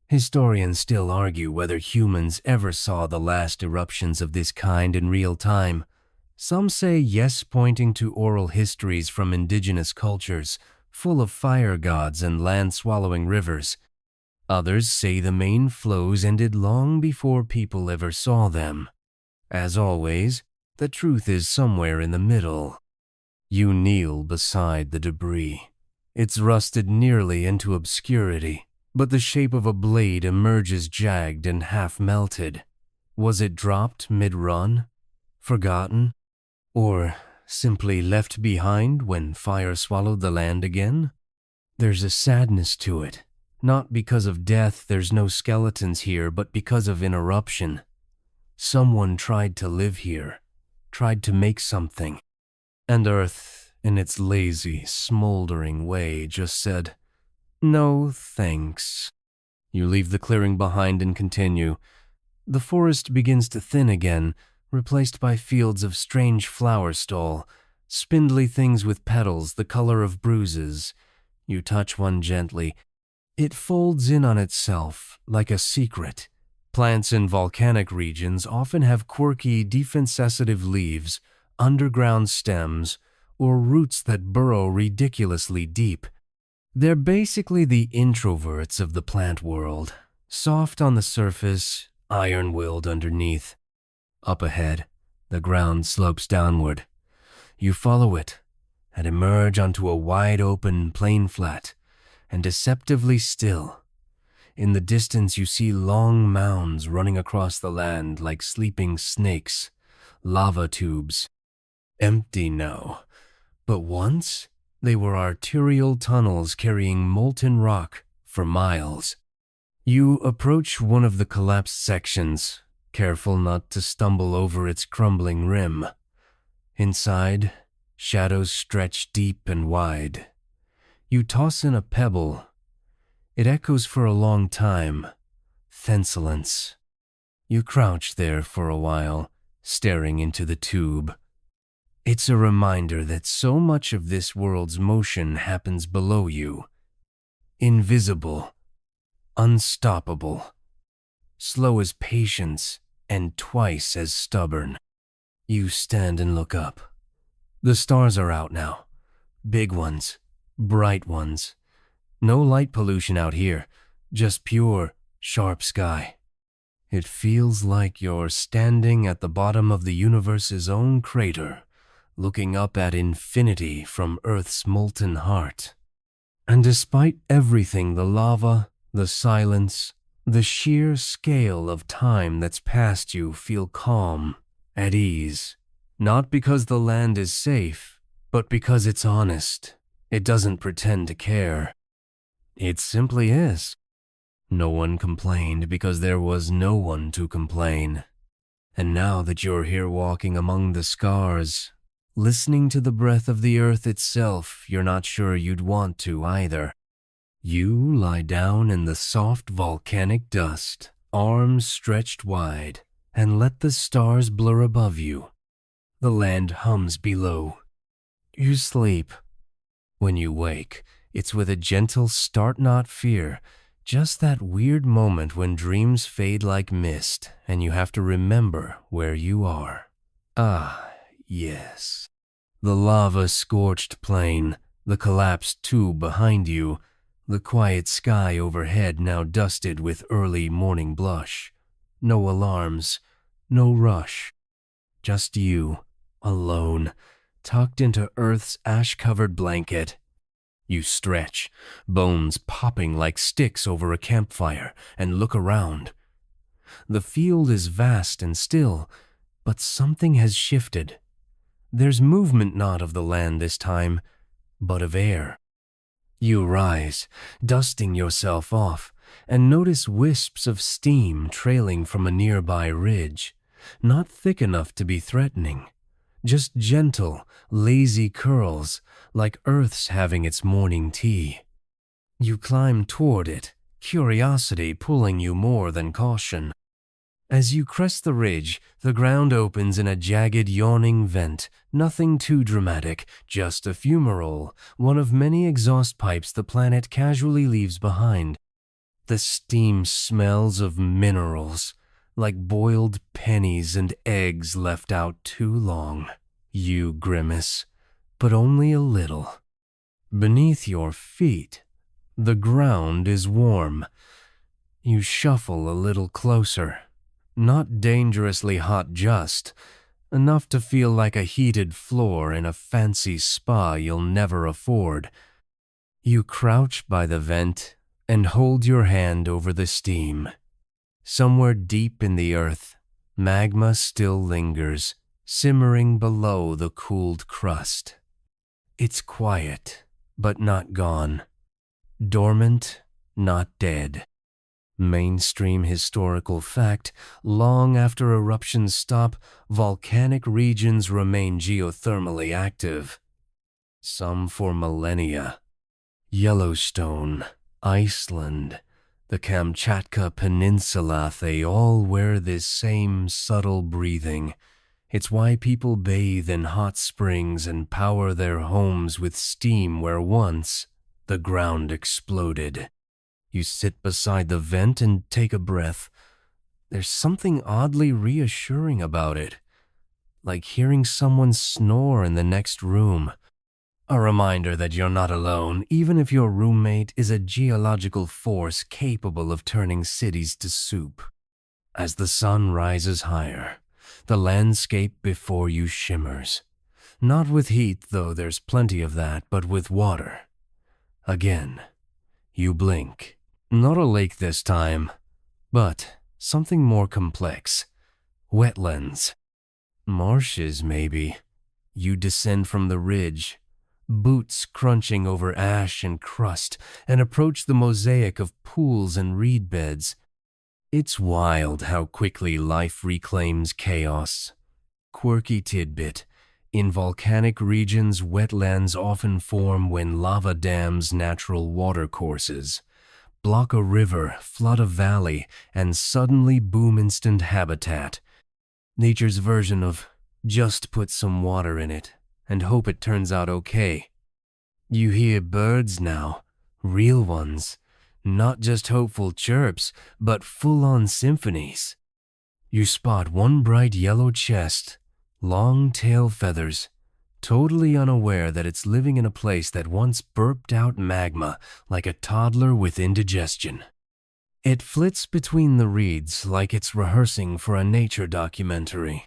Historians still argue whether humans ever saw the last eruptions of this kind in real time. Some say yes, pointing to oral histories from indigenous cultures, full of fire gods and land-swallowing rivers. Others say the main flows ended long before people ever saw them. As always, the truth is somewhere in the middle. You kneel beside the debris. It's rusted nearly into obscurity, but the shape of a blade emerges jagged and half-melted. Was it dropped mid-run? Forgotten? Or simply left behind when fire swallowed the land again? There's a sadness to it. Not because of death, there's no skeletons here, but because of interruption. Someone tried to live here, tried to make something. And Earth, in its lazy, smoldering way, just said, "No, thanks." You leave the clearing behind and continue. The forest begins to thin again, replaced by fields of strange flower stall, spindly things with petals the color of bruises. You touch one gently. It folds in on itself, like a secret. Plants in volcanic regions often have quirky, defense-sensitive leaves, underground stems, or roots that burrow ridiculously deep. They're basically the introverts of the plant world, soft on the surface, iron-willed underneath. Up ahead, the ground slopes downward. You follow it and emerge onto a wide-open plain flat, and deceptively still. In the distance you see long mounds running across the land like sleeping snakes, lava tubes. Empty now, but once they were arterial tunnels carrying molten rock for miles. You approach one of the collapsed sections, careful not to stumble over its crumbling rim. Inside, shadows stretch deep and wide. You toss in a pebble. It echoes for a long time. Thensilence. You crouch there for a while, staring into the tube. It's a reminder that so much of this world's motion happens below you. Invisible. Unstoppable. Slow as patience and twice as stubborn. You stand and look up. The stars are out now. Big ones. Bright ones. No light pollution out here, just pure, sharp sky. It feels like you're standing at the bottom of the universe's own crater, looking up at infinity from Earth's molten heart. And despite everything, the lava, the silence, The sheer scale of time that's past you feel calm, at ease, not because the land is safe, but because it's honest. It doesn't pretend to care. It simply is. No one complained because there was no one to complain. And now that you're here walking among the scars, listening to the breath of the earth itself, you're not sure you'd want to either. You lie down in the soft volcanic dust, arms stretched wide, and let the stars blur above you. The land hums below. You sleep. When you wake, it's with a gentle start, not fear, just that weird moment when dreams fade like mist and you have to remember where you are. Ah, yes. The lava-scorched plain, the collapsed tube behind you, the quiet sky overhead now dusted with early morning blush. No alarms, no rush. Just you, alone, tucked into Earth's ash-covered blanket. You stretch, bones popping like sticks over a campfire, and look around. The field is vast and still, but something has shifted. There's movement not of the land this time, but of air. You rise, dusting yourself off, and notice wisps of steam trailing from a nearby ridge, not thick enough to be threatening. Just gentle, lazy curls, like Earth's having its morning tea. You climb toward it, curiosity pulling you more than caution. As you crest the ridge, the ground opens in a jagged, yawning vent, nothing too dramatic, just a fumarole, one of many exhaust pipes the planet casually leaves behind. The steam smells of minerals, like boiled pennies and eggs left out too long. You grimace, but only a little. Beneath your feet, the ground is warm. You shuffle a little closer. Not dangerously hot, just enough to feel like a heated floor in a fancy spa you'll never afford. You crouch by the vent and hold your hand over the steam. Somewhere deep in the earth, magma still lingers, simmering below the cooled crust. It's quiet, but not gone. Dormant, not dead. Mainstream historical fact, long after eruptions stop, volcanic regions remain geothermally active. Some for millennia. Yellowstone, Iceland, the Kamchatka Peninsula, they all wear this same subtle breathing. It's why people bathe in hot springs and power their homes with steam where once the ground exploded. You sit beside the vent and take a breath. There's something oddly reassuring about it, like hearing someone snore in the next room. A reminder that you're not alone, even if your roommate is a geological force capable of turning cities to soup. As the sun rises higher, the landscape before you shimmers. Not with heat, though there's plenty of that, but with water. Again, you blink. Not a lake this time, but something more complex. Wetlands. Marshes, maybe. You descend from the ridge, boots crunching over ash and crust, and approach the mosaic of pools and reed beds. It's wild how quickly life reclaims chaos. Quirky tidbit. In volcanic regions, wetlands often form when lava dams natural watercourses. Block a river, flood a valley, and suddenly boom instant habitat. Nature's version of just put some water in it and hope it turns out okay. You hear birds now, real ones, not just hopeful chirps, but full-on symphonies. You spot one bright yellow chest, long tail feathers, totally unaware that it's living in a place that once burped out magma like a toddler with indigestion. It flits between the reeds like it's rehearsing for a nature documentary.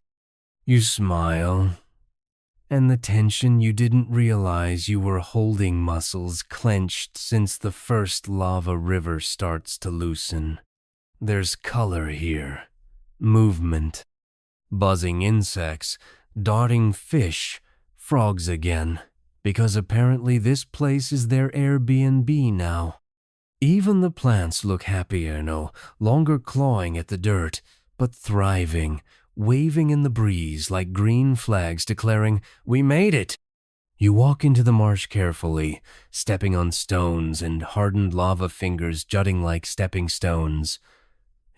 You smile, and the tension you didn't realize you were holding muscles clenched since the first lava river starts to loosen. There's color here, movement, buzzing insects, darting fish, frogs again, because apparently this place is their Airbnb now. Even the plants look happier, no longer clawing at the dirt, but thriving, waving in the breeze like green flags declaring, "We made it!" You walk into the marsh carefully, stepping on stones and hardened lava fingers jutting like stepping stones.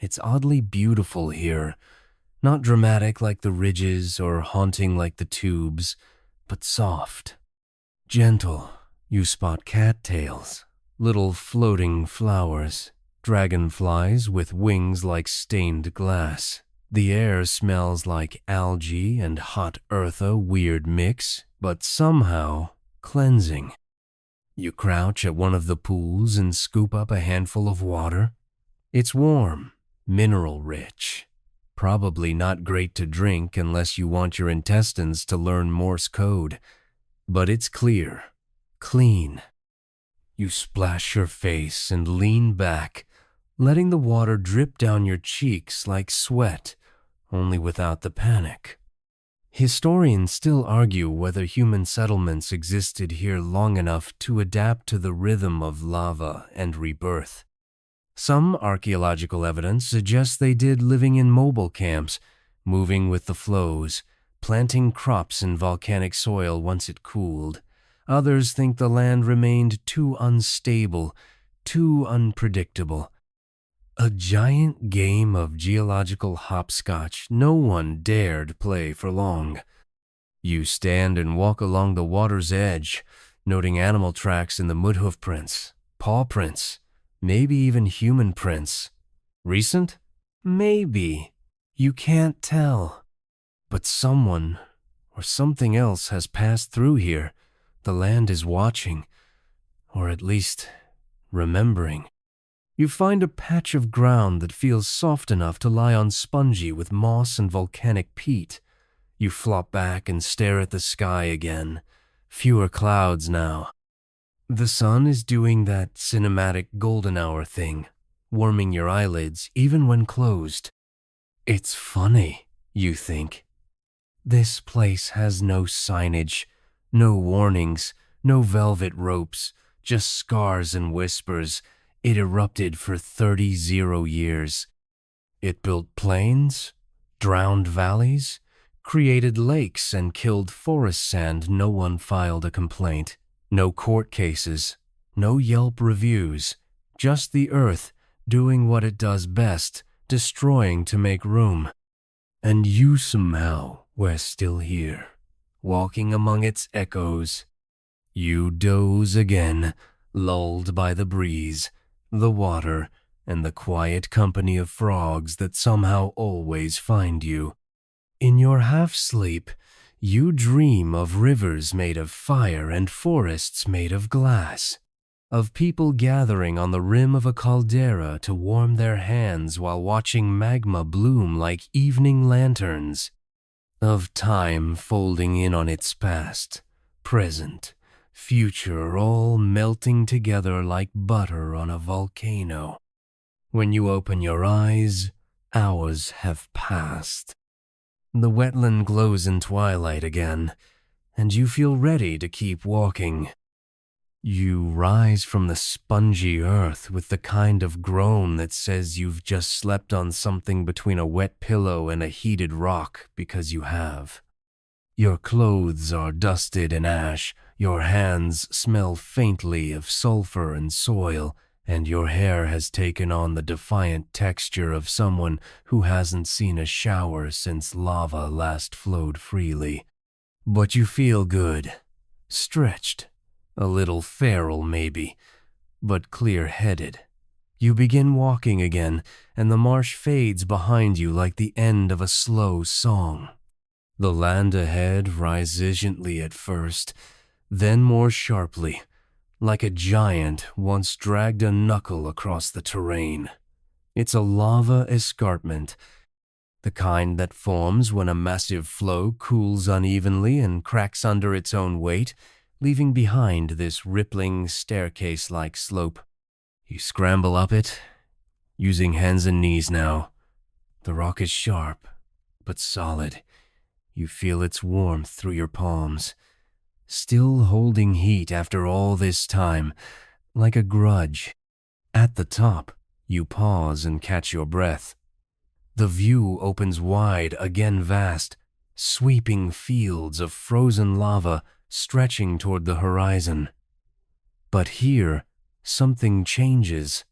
It's oddly beautiful here, not dramatic like the ridges or haunting like the tubes, but soft, gentle. You spot cattails, little floating flowers, dragonflies with wings like stained glass. The air smells like algae and hot earth, a weird mix, but somehow cleansing. You crouch at one of the pools and scoop up a handful of water. It's warm, mineral rich. Probably not great to drink unless you want your intestines to learn Morse code. But it's clear, clean. You splash your face and lean back, letting the water drip down your cheeks like sweat, only without the panic. Historians still argue whether human settlements existed here long enough to adapt to the rhythm of lava and rebirth. Some archaeological evidence suggests they did, living in mobile camps, moving with the flows, planting crops in volcanic soil once it cooled. Others think the land remained too unstable, too unpredictable. A giant game of geological hopscotch no one dared play for long. You stand and walk along the water's edge, noting animal tracks in the mud hoof prints, paw prints, maybe even human prints. Recent? Maybe. You can't tell. But someone or something else has passed through here. The land is watching, or at least remembering. You find a patch of ground that feels soft enough to lie on, spongy with moss and volcanic peat. You flop back and stare at the sky again. Fewer clouds now. The sun is doing that cinematic golden hour thing, warming your eyelids even when closed. It's funny, you think. This place has no signage, no warnings, no velvet ropes, just scars and whispers. It erupted for 30 years. It built plains, drowned valleys, created lakes, and killed forest sand. No one filed a complaint. No court cases, no Yelp reviews, just the earth doing what it does best, destroying to make room. And you somehow were still here, walking among its echoes. You doze again, lulled by the breeze, the water, and the quiet company of frogs that somehow always find you. In your half-sleep, you dream of rivers made of fire and forests made of glass, of people gathering on the rim of a caldera to warm their hands while watching magma bloom like evening lanterns, of time folding in on its past, present, future, all melting together like butter on a volcano. When you open your eyes, hours have passed. The wetland glows in twilight again, and you feel ready to keep walking. You rise from the spongy earth with the kind of groan that says you've just slept on something between a wet pillow and a heated rock, because you have. Your clothes are dusted in ash, your hands smell faintly of sulfur and soil, and your hair has taken on the defiant texture of someone who hasn't seen a shower since lava last flowed freely. But you feel good, stretched, a little feral maybe, but clear-headed. You begin walking again, and the marsh fades behind you like the end of a slow song. The land ahead rises gently at first, then more sharply, like a giant once dragged a knuckle across the terrain. It's a lava escarpment, the kind that forms when a massive flow cools unevenly and cracks under its own weight, leaving behind this rippling staircase-like slope. You scramble up it, using hands and knees now. The rock is sharp, but solid. You feel its warmth through your palms, still holding heat after all this time, like a grudge. At the top, you pause and catch your breath. The view opens wide, again vast, sweeping fields of frozen lava stretching toward the horizon. But here, something changes.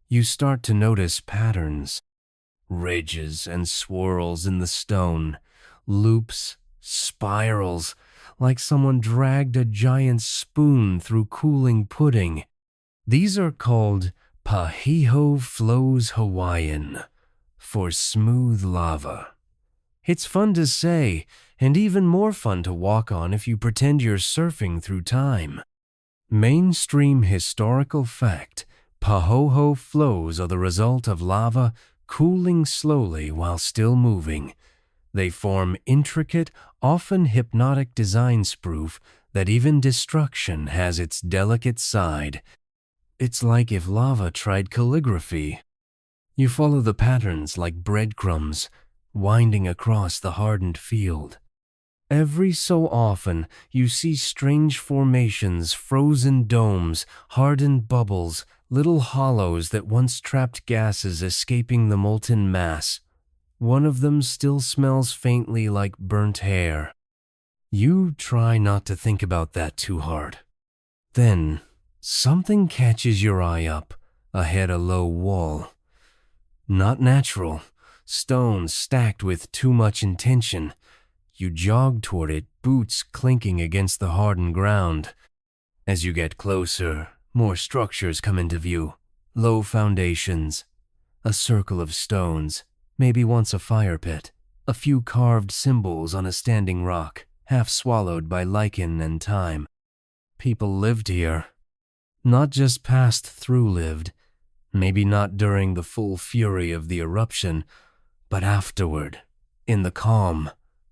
You start to notice patterns, ridges and swirls in the stone, loops, spirals, like someone dragged a giant spoon through cooling pudding. These are called Pahiho Flows Hawaiian, for smooth lava. It's fun to say, and even more fun to walk on if you pretend you're surfing through time. Mainstream historical fact, Pahoho flows are the result of lava cooling slowly while still moving. They form intricate, often hypnotic design sproof that even destruction has its delicate side. It's like if lava tried calligraphy. You follow the patterns like breadcrumbs, winding across the hardened field. Every so often, you see strange formations, frozen domes, hardened bubbles, little hollows that once trapped gases escaping the molten mass. One of them still smells faintly like burnt hair. You try not to think about that too hard. Then, something catches your eye up, ahead a low wall. Not natural, stones stacked with too much intention. You jog toward it, boots clinking against the hardened ground. As you get closer, more structures come into view. Low foundations, a circle of stones, maybe once a fire pit, a few carved symbols on a standing rock, half swallowed by lichen and time. People lived here. Not just passed through lived, maybe not during the full fury of the eruption, but afterward, in the calm,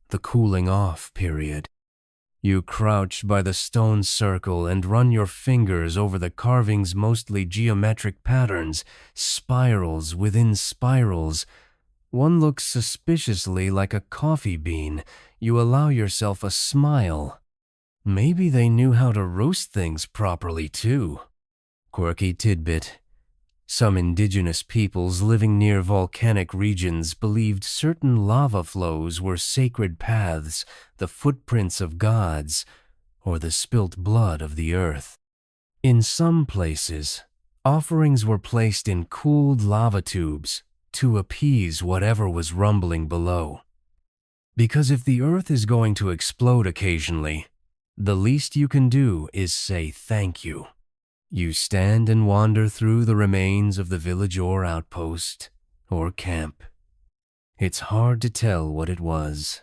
the cooling off period. You crouch by the stone circle and run your fingers over the carving's mostly geometric patterns, spirals within spirals. One looks suspiciously like a coffee bean. You allow yourself a smile. Maybe they knew how to roast things properly too. Quirky tidbit. Some indigenous peoples living near volcanic regions believed certain lava flows were sacred paths, the footprints of gods, or the spilt blood of the earth. In some places, offerings were placed in cooled lava tubes to appease whatever was rumbling below. Because if the earth is going to explode occasionally, the least you can do is say thank you. You stand and wander through the remains of the village or outpost, or camp. It's hard to tell what it was.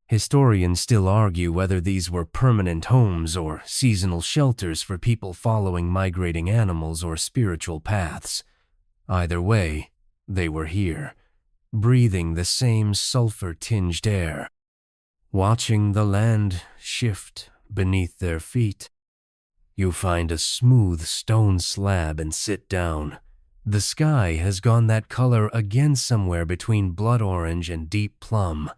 Historians still argue whether these were permanent homes or seasonal shelters for people following migrating animals or spiritual paths. Either way, they were here, breathing the same sulfur-tinged air, watching the land shift beneath their feet. You find a smooth stone slab and sit down. The sky has gone that color again somewhere between blood orange and deep plum,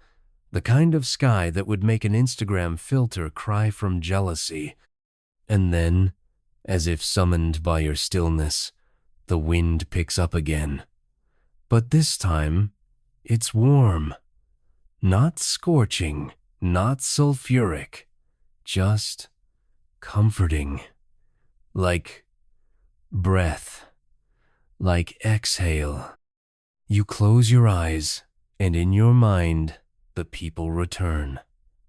the kind of sky that would make an Instagram filter cry from jealousy. And then, as if summoned by your stillness, the wind picks up again. But this time, it's warm. Not scorching, not sulfuric, just comforting. Like breath, like exhale. You close your eyes, and in your mind, the people return,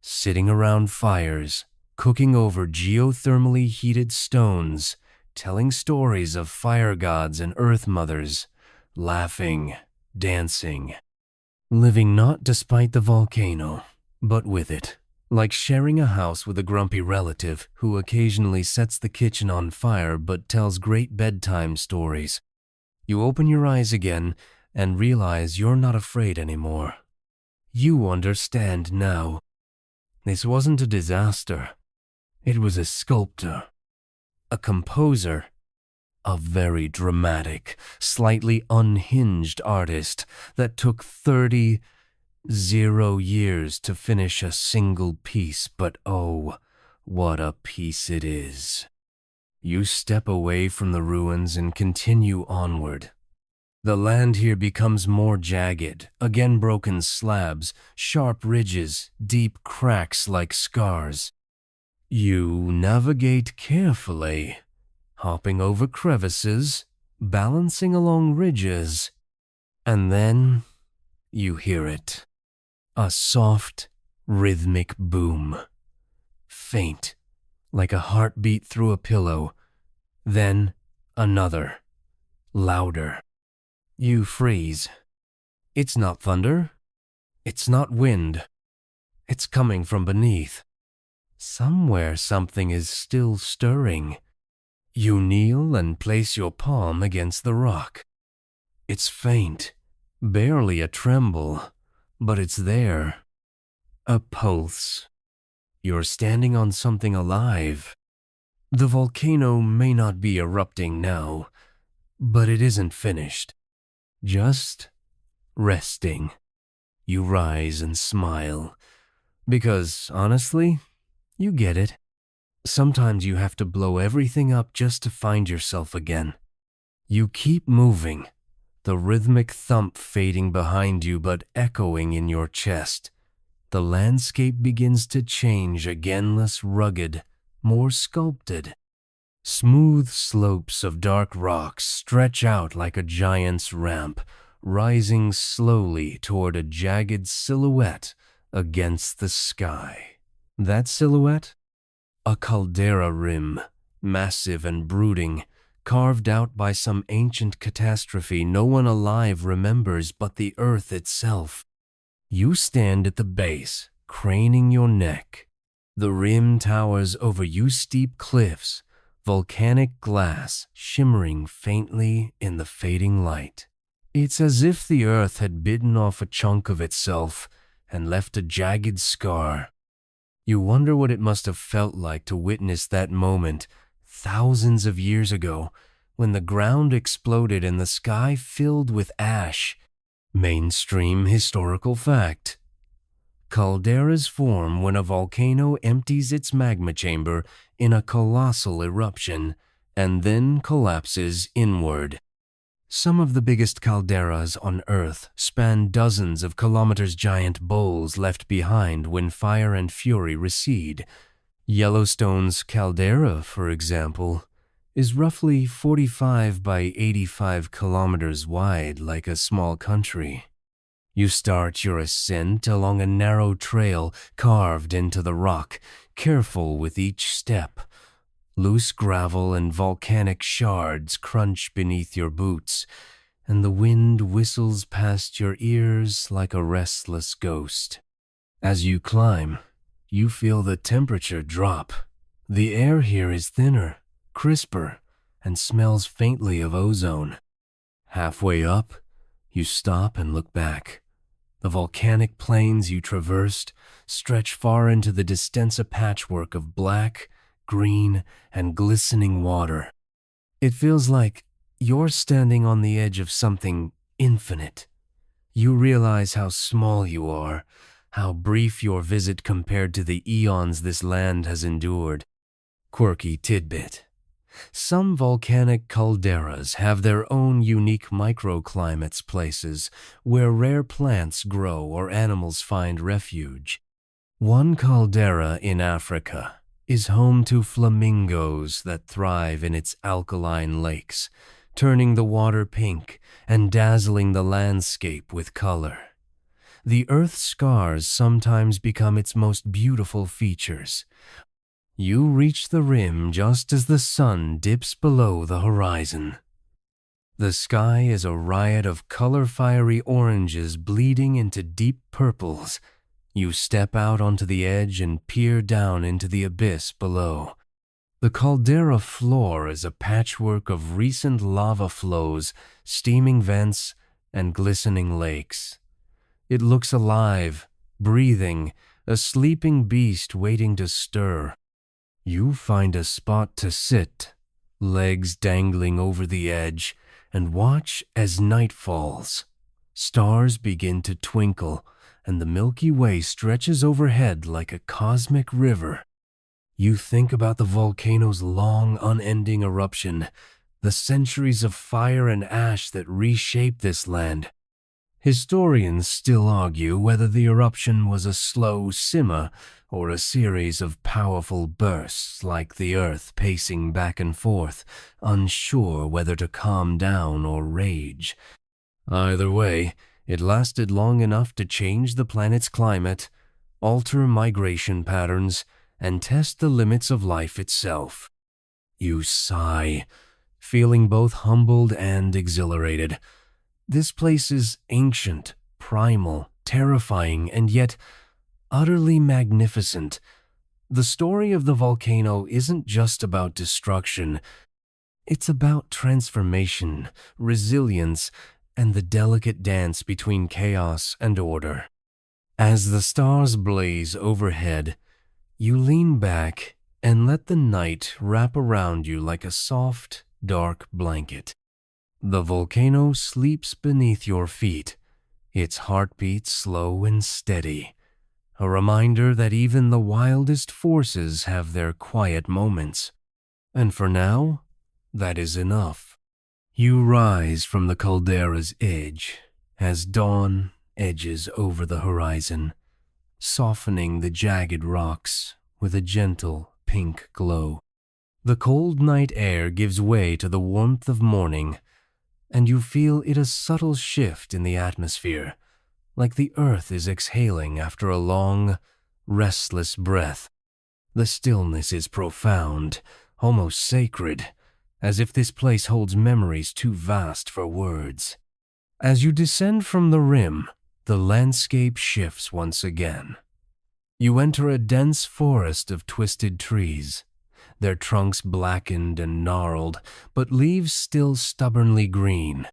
sitting around fires, cooking over geothermally heated stones, telling stories of fire gods and earth mothers, laughing, dancing, living not despite the volcano, but with it, like sharing a house with a grumpy relative who occasionally sets the kitchen on fire but tells great bedtime stories. You open your eyes again and realize you're not afraid anymore. You understand now. This wasn't a disaster. It was a sculptor, a composer, a very dramatic, slightly unhinged artist that took 30 years to finish a single piece, but oh, what a piece it is. You step away from the ruins and continue onward. The land here becomes more jagged, again broken slabs, sharp ridges, deep cracks like scars. You navigate carefully, hopping over crevices, balancing along ridges, and then you hear it. A soft, rhythmic boom. Faint, like a heartbeat through a pillow. Then another, louder. You freeze. It's not thunder. It's not wind. It's coming from beneath. Somewhere something is still stirring. You kneel and place your palm against the rock. It's faint, barely a tremble, but it's there. A pulse. You're standing on something alive. The volcano may not be erupting now, but it isn't finished. Just resting. You rise and smile. Because, honestly, you get it. Sometimes you have to blow everything up just to find yourself again. You keep moving, the rhythmic thump fading behind you but echoing in your chest. The landscape begins to change, again less rugged, more sculpted. Smooth slopes of dark rocks stretch out like a giant's ramp, rising slowly toward a jagged silhouette against the sky. That silhouette? A caldera rim, massive and brooding, carved out by some ancient catastrophe no one alive remembers but the earth itself. You stand at the base, craning your neck. The rim towers over you steep cliffs, volcanic glass shimmering faintly in the fading light. It's as if the earth had bitten off a chunk of itself and left a jagged scar. You wonder what it must have felt like to witness that moment thousands of years ago when the ground exploded and the sky filled with ash. Mainstream historical fact. Calderas form when a volcano empties its magma chamber in a colossal eruption and then collapses inward. Some of the biggest calderas on Earth span dozens of kilometers. Giant bowls left behind when fire and fury recede. Yellowstone's caldera, for example, is roughly 45 by 85 kilometers wide, like a small country. You start your ascent along a narrow trail carved into the rock, careful with each step. Loose gravel and volcanic shards crunch beneath your boots, and the wind whistles past your ears like a restless ghost. As you climb, you feel the temperature drop. The air here is thinner, crisper, and smells faintly of ozone. Halfway up, you stop and look back. The volcanic plains you traversed stretch far into the distance, a patchwork of black, green, and glistening water. It feels like you're standing on the edge of something infinite. You realize how small you are, how brief your visit compared to the eons this land has endured. Quirky tidbit. Some volcanic calderas have their own unique microclimates, places where rare plants grow or animals find refuge. One caldera in Africa is home to flamingos that thrive in its alkaline lakes, turning the water pink and dazzling the landscape with color. The Earth's scars sometimes become its most beautiful features. You reach the rim just as the sun dips below the horizon. The sky is a riot of color-fiery oranges bleeding into deep purples. You step out onto the edge and peer down into the abyss below. The caldera floor is a patchwork of recent lava flows, steaming vents, and glistening lakes. It looks alive, breathing, a sleeping beast waiting to stir. You find a spot to sit, legs dangling over the edge, and watch as night falls. Stars begin to twinkle, and the Milky Way stretches overhead like a cosmic river. You think about the volcano's long, unending eruption, the centuries of fire and ash that reshape this land. Historians still argue whether the eruption was a slow simmer or a series of powerful bursts like the Earth pacing back and forth, unsure whether to calm down or rage. Either way, it lasted long enough to change the planet's climate, alter migration patterns, and test the limits of life itself. You sigh, feeling both humbled and exhilarated. This place is ancient, primal, terrifying, and yet utterly magnificent. The story of the volcano isn't just about destruction. It's about transformation, resilience, and the delicate dance between chaos and order. As the stars blaze overhead, you lean back and let the night wrap around you like a soft, dark blanket. The volcano sleeps beneath your feet, its heartbeat slow and steady, a reminder that even the wildest forces have their quiet moments. And for now, that is enough. You rise from the caldera's edge as dawn edges over the horizon, softening the jagged rocks with a gentle pink glow. The cold night air gives way to the warmth of morning, and you feel it a subtle shift in the atmosphere, like the earth is exhaling after a long, restless breath. The stillness is profound, almost sacred, as if this place holds memories too vast for words. As you descend from the rim, the landscape shifts once again. You enter a dense forest of twisted trees, their trunks blackened and gnarled, but leaves still stubbornly green.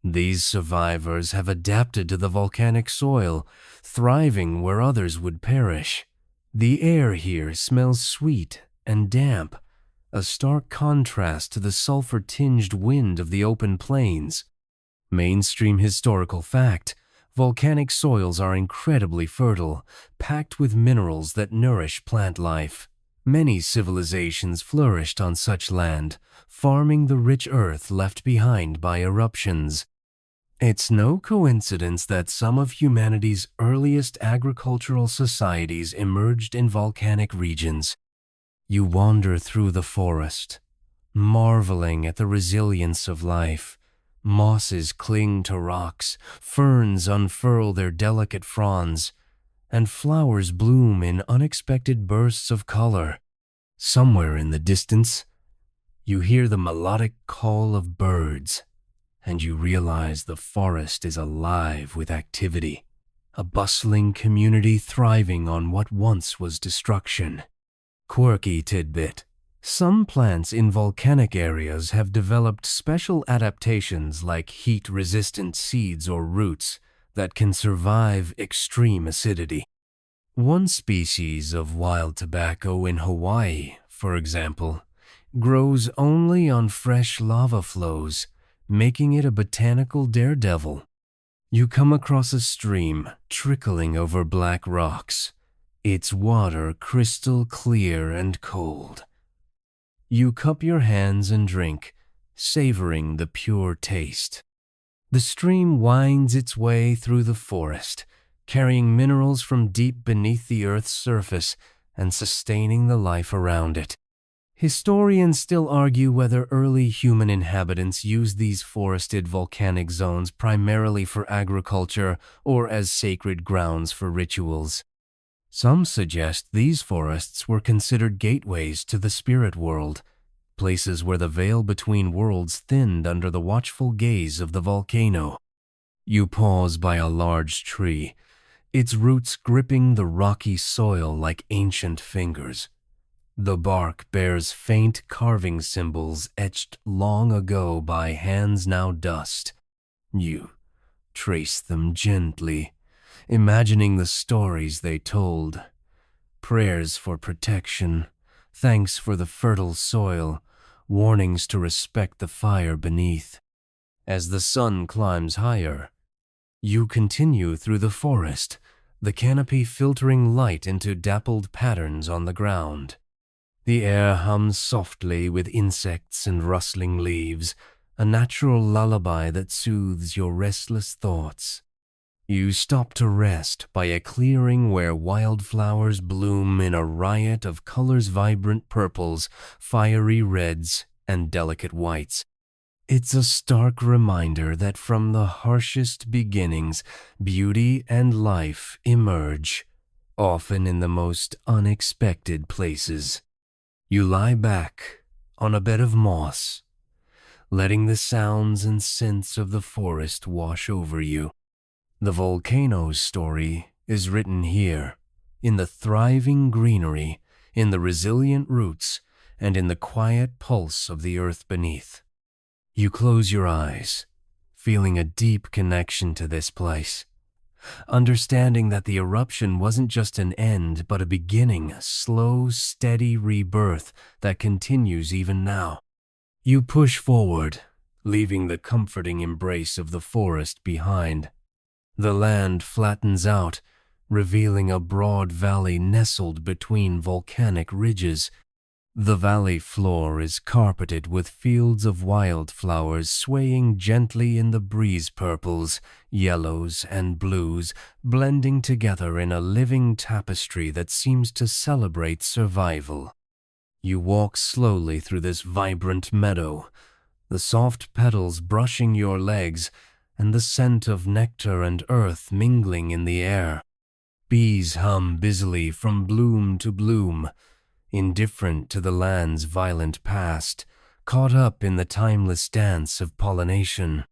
These survivors have adapted to the volcanic soil, thriving where others would perish. The air here smells sweet and damp, a stark contrast to the sulfur-tinged wind of the open plains. Mainstream historical fact: volcanic soils are incredibly fertile, packed with minerals that nourish plant life. Many civilizations flourished on such land, farming the rich earth left behind by eruptions. It's no coincidence that some of humanity's earliest agricultural societies emerged in volcanic regions. You wander through the forest, marveling at the resilience of life. Mosses cling to rocks, ferns unfurl their delicate fronds, and flowers bloom in unexpected bursts of color. Somewhere in the distance, you hear the melodic call of birds, and you realize the forest is alive with activity, a bustling community thriving on what once was destruction. Quirky tidbit: some plants in volcanic areas have developed special adaptations like heat-resistant seeds or roots that can survive extreme acidity. One species of wild tobacco in Hawaii, for example, grows only on fresh lava flows, making it a botanical daredevil. You come across a stream trickling over black rocks, its water crystal clear and cold. You cup your hands and drink, savoring the pure taste. The stream winds its way through the forest, carrying minerals from deep beneath the Earth's surface and sustaining the life around it. Historians still argue whether early human inhabitants used these forested volcanic zones primarily for agriculture or as sacred grounds for rituals. Some suggest these forests were considered gateways to the spirit world, places where the veil between worlds thinned under the watchful gaze of the volcano. You pause by a large tree, its roots gripping the rocky soil like ancient fingers. The bark bears faint carving symbols etched long ago by hands now dust. You trace them gently, imagining the stories they told. Prayers for protection, thanks for the fertile soil, warnings to respect the fire beneath. As the sun climbs higher, you continue through the forest, the canopy filtering light into dappled patterns on the ground. The air hums softly with insects and rustling leaves, a natural lullaby that soothes your restless thoughts. You stop to rest by a clearing where wildflowers bloom in a riot of colors, vibrant purples, fiery reds, and delicate whites. It's a stark reminder that from the harshest beginnings, beauty and life emerge, often in the most unexpected places. You lie back on a bed of moss, letting the sounds and scents of the forest wash over you. The volcano's story is written here, in the thriving greenery, in the resilient roots, and in the quiet pulse of the earth beneath. You close your eyes, feeling a deep connection to this place, understanding that the eruption wasn't just an end, but a beginning, a slow, steady rebirth that continues even now. You push forward, leaving the comforting embrace of the forest behind. The land flattens out, revealing a broad valley nestled between volcanic ridges. The valley floor is carpeted with fields of wildflowers swaying gently in the breeze, purples, yellows, and blues, blending together in a living tapestry that seems to celebrate survival. You walk slowly through this vibrant meadow, the soft petals brushing your legs, and the scent of nectar and earth mingling in the air. Bees hum busily from bloom to bloom, indifferent to the land's violent past, caught up in the timeless dance of pollination.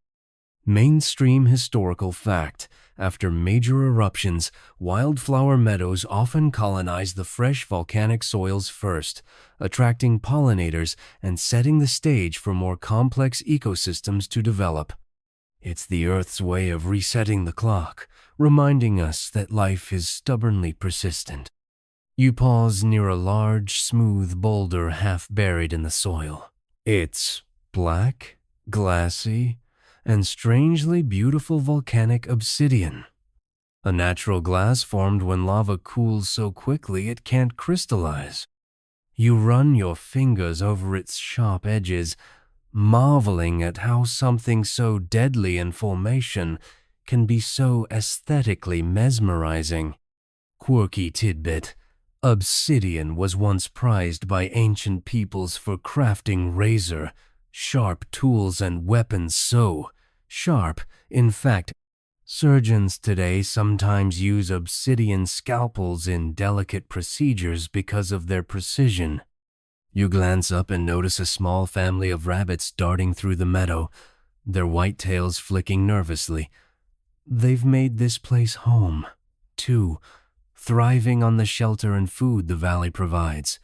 Mainstream historical fact: after major eruptions, wildflower meadows often colonize the fresh volcanic soils first, attracting pollinators and setting the stage for more complex ecosystems to develop. It's the Earth's way of resetting the clock, reminding us that life is stubbornly persistent. You pause near a large, smooth boulder half buried in the soil. It's black, glassy, and strangely beautiful volcanic obsidian. A natural glass formed when lava cools so quickly it can't crystallize. You run your fingers over its sharp edges, marveling at how something so deadly in formation can be so aesthetically mesmerizing. Quirky tidbit: obsidian was once prized by ancient peoples for crafting razor-sharp tools and weapons so sharp, in fact, surgeons today sometimes use obsidian scalpels in delicate procedures because of their precision. You glance up and notice a small family of rabbits darting through the meadow, their white tails flicking nervously. They've made this place home, too, thriving on the shelter and food the valley provides.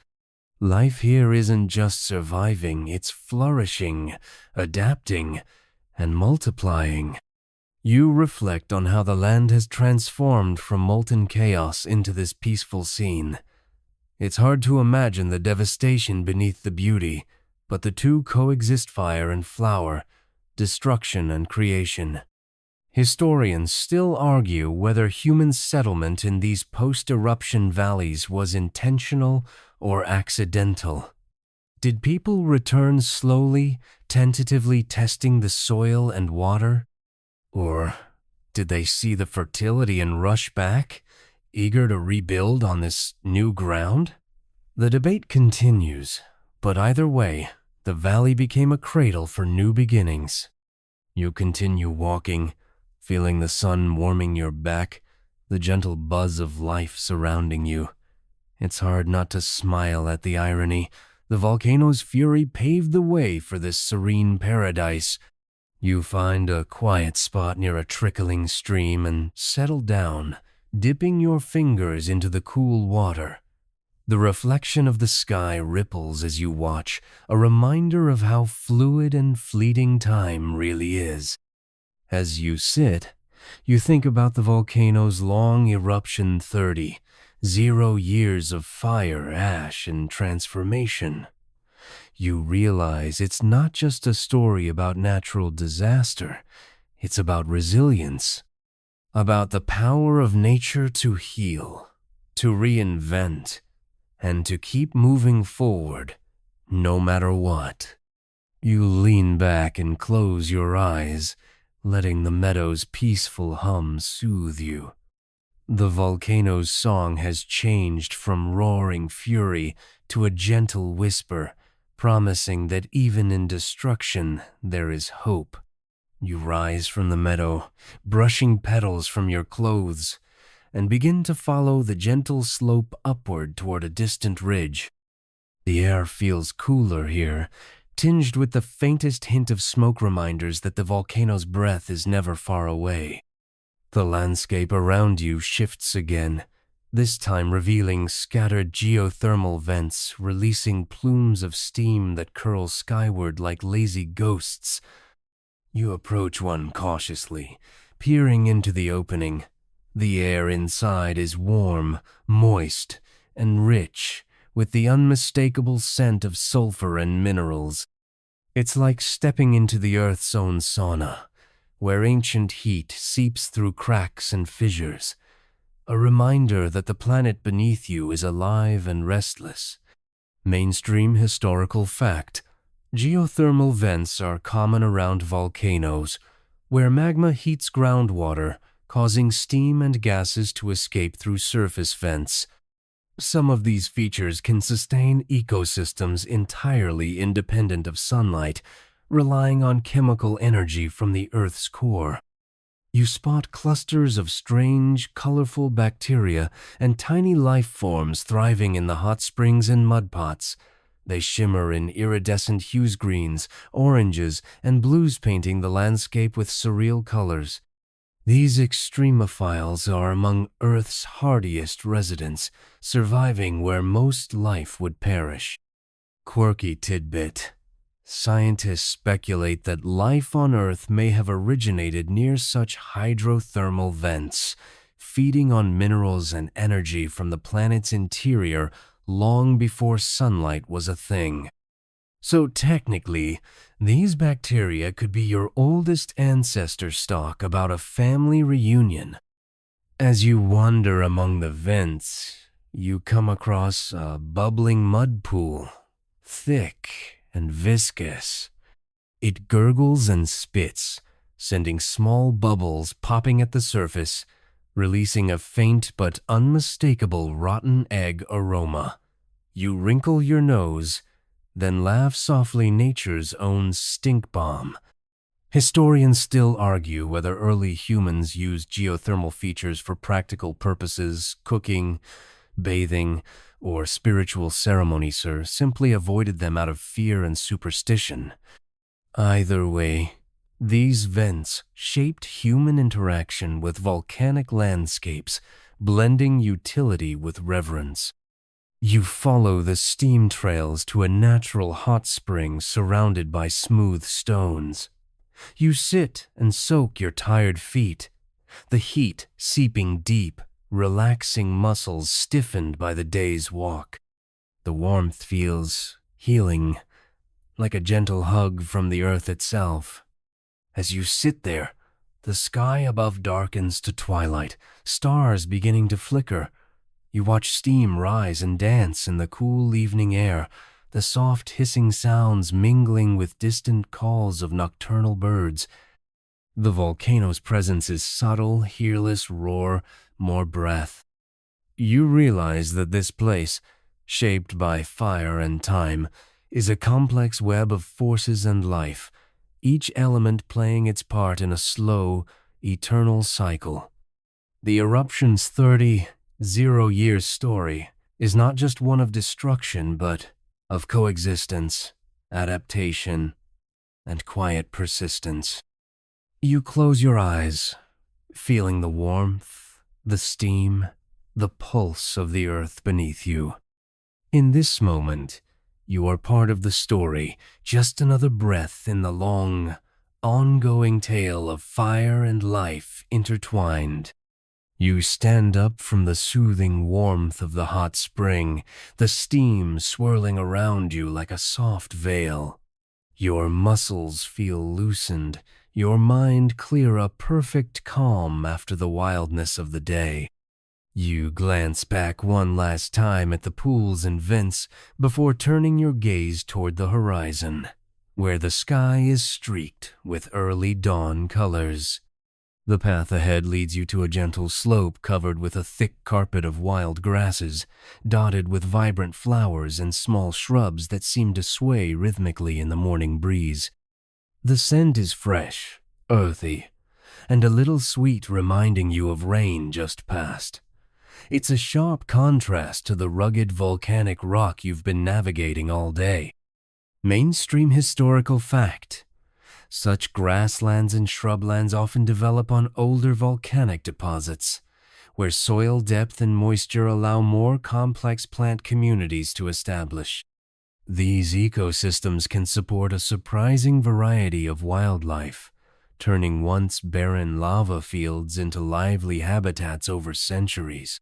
Life here isn't just surviving, it's flourishing, adapting, and multiplying. You reflect on how the land has transformed from molten chaos into this peaceful scene. It's hard to imagine the devastation beneath the beauty, but the two coexist: fire and flower, destruction and creation. Historians still argue whether human settlement in these post-eruption valleys was intentional or accidental. Did people return slowly, tentatively testing the soil and water? Or did they see the fertility and rush back, eager to rebuild on this new ground? The debate continues, but either way, the valley became a cradle for new beginnings. You continue walking, feeling the sun warming your back, the gentle buzz of life surrounding you. It's hard not to smile at the irony. The volcano's fury paved the way for this serene paradise. You find a quiet spot near a trickling stream and settle down, dipping your fingers into the cool water. The reflection of the sky ripples as you watch, a reminder of how fluid and fleeting time really is. As you sit, you think about the volcano's long eruption 0 years of fire, ash, and transformation. you realize it's not just a story about natural disaster, it's about resilience, about the power of nature to heal, to reinvent, and to keep moving forward, no matter what. You lean back and close your eyes, letting the meadow's peaceful hum soothe you. The volcano's song has changed from roaring fury to a gentle whisper, promising that even in destruction there is hope. You rise from the meadow, brushing petals from your clothes, and begin to follow the gentle slope upward toward a distant ridge. The air feels cooler here, tinged with the faintest hint of smoke reminders that the volcano's breath is never far away. The landscape around you shifts again, this time revealing scattered geothermal vents releasing plumes of steam that curl skyward like lazy ghosts. You approach one cautiously, peering into the opening. The air inside is warm, moist, and rich, with the unmistakable scent of sulfur and minerals. It's like stepping into the Earth's own sauna, where ancient heat seeps through cracks and fissures, a reminder that the planet beneath you is alive and restless. Mainstream historical fact: geothermal vents are common around volcanoes, where magma heats groundwater, causing steam and gases to escape through surface vents. Some of these features can sustain ecosystems entirely independent of sunlight, relying on chemical energy from the Earth's core. You spot clusters of strange, colorful bacteria and tiny life forms thriving in the hot springs and mud pots. They shimmer in iridescent hues, greens, oranges, and blues, painting the landscape with surreal colors. These extremophiles are among Earth's hardiest residents, surviving where most life would perish. Quirky tidbit: scientists speculate that life on Earth may have originated near such hydrothermal vents, feeding on minerals and energy from the planet's interior long before sunlight was a thing. So technically, these bacteria could be your oldest ancestor stock about a family reunion. As you wander among the vents, you come across a bubbling mud pool, thick and viscous. It gurgles and spits, sending small bubbles popping at the surface, releasing a faint but unmistakable rotten egg aroma. You wrinkle your nose, then laugh softly, nature's own stink bomb. Historians still argue whether early humans used geothermal features for practical purposes, cooking, bathing, or spiritual ceremonies, or simply avoided them out of fear and superstition. Either way, these vents shaped human interaction with volcanic landscapes, blending utility with reverence. You follow the steam trails to a natural hot spring surrounded by smooth stones. You sit and soak your tired feet, the heat seeping deep, relaxing muscles stiffened by the day's walk. The warmth feels healing, like a gentle hug from the earth itself. As you sit there, the sky above darkens to twilight, stars beginning to flicker. You watch steam rise and dance in the cool evening air, the soft hissing sounds mingling with distant calls of nocturnal birds. The volcano's presence is subtle, hearless roar, more breath. You realize that this place, shaped by fire and time, is a complex web of forces and life, each element playing its part in a slow, eternal cycle. The eruption's 30-year story is not just one of destruction, but of coexistence, adaptation, and quiet persistence. You close your eyes, feeling the warmth, the steam, the pulse of the earth beneath you. In this moment, you are part of the story, just another breath in the long, ongoing tale of fire and life intertwined. You stand up from the soothing warmth of the hot spring, the steam swirling around you like a soft veil. Your muscles feel loosened, your mind clear, a perfect calm after the wildness of the day. You glance back one last time at the pools and vents before turning your gaze toward the horizon, where the sky is streaked with early dawn colors. The path ahead leads you to a gentle slope covered with a thick carpet of wild grasses, dotted with vibrant flowers and small shrubs that seem to sway rhythmically in the morning breeze. The scent is fresh, earthy, and a little sweet, reminding you of rain just past. It's a sharp contrast to the rugged volcanic rock you've been navigating all day. Mainstream historical fact: such grasslands and shrublands often develop on older volcanic deposits, where soil depth and moisture allow more complex plant communities to establish. These ecosystems can support a surprising variety of wildlife, turning once barren lava fields into lively habitats over centuries.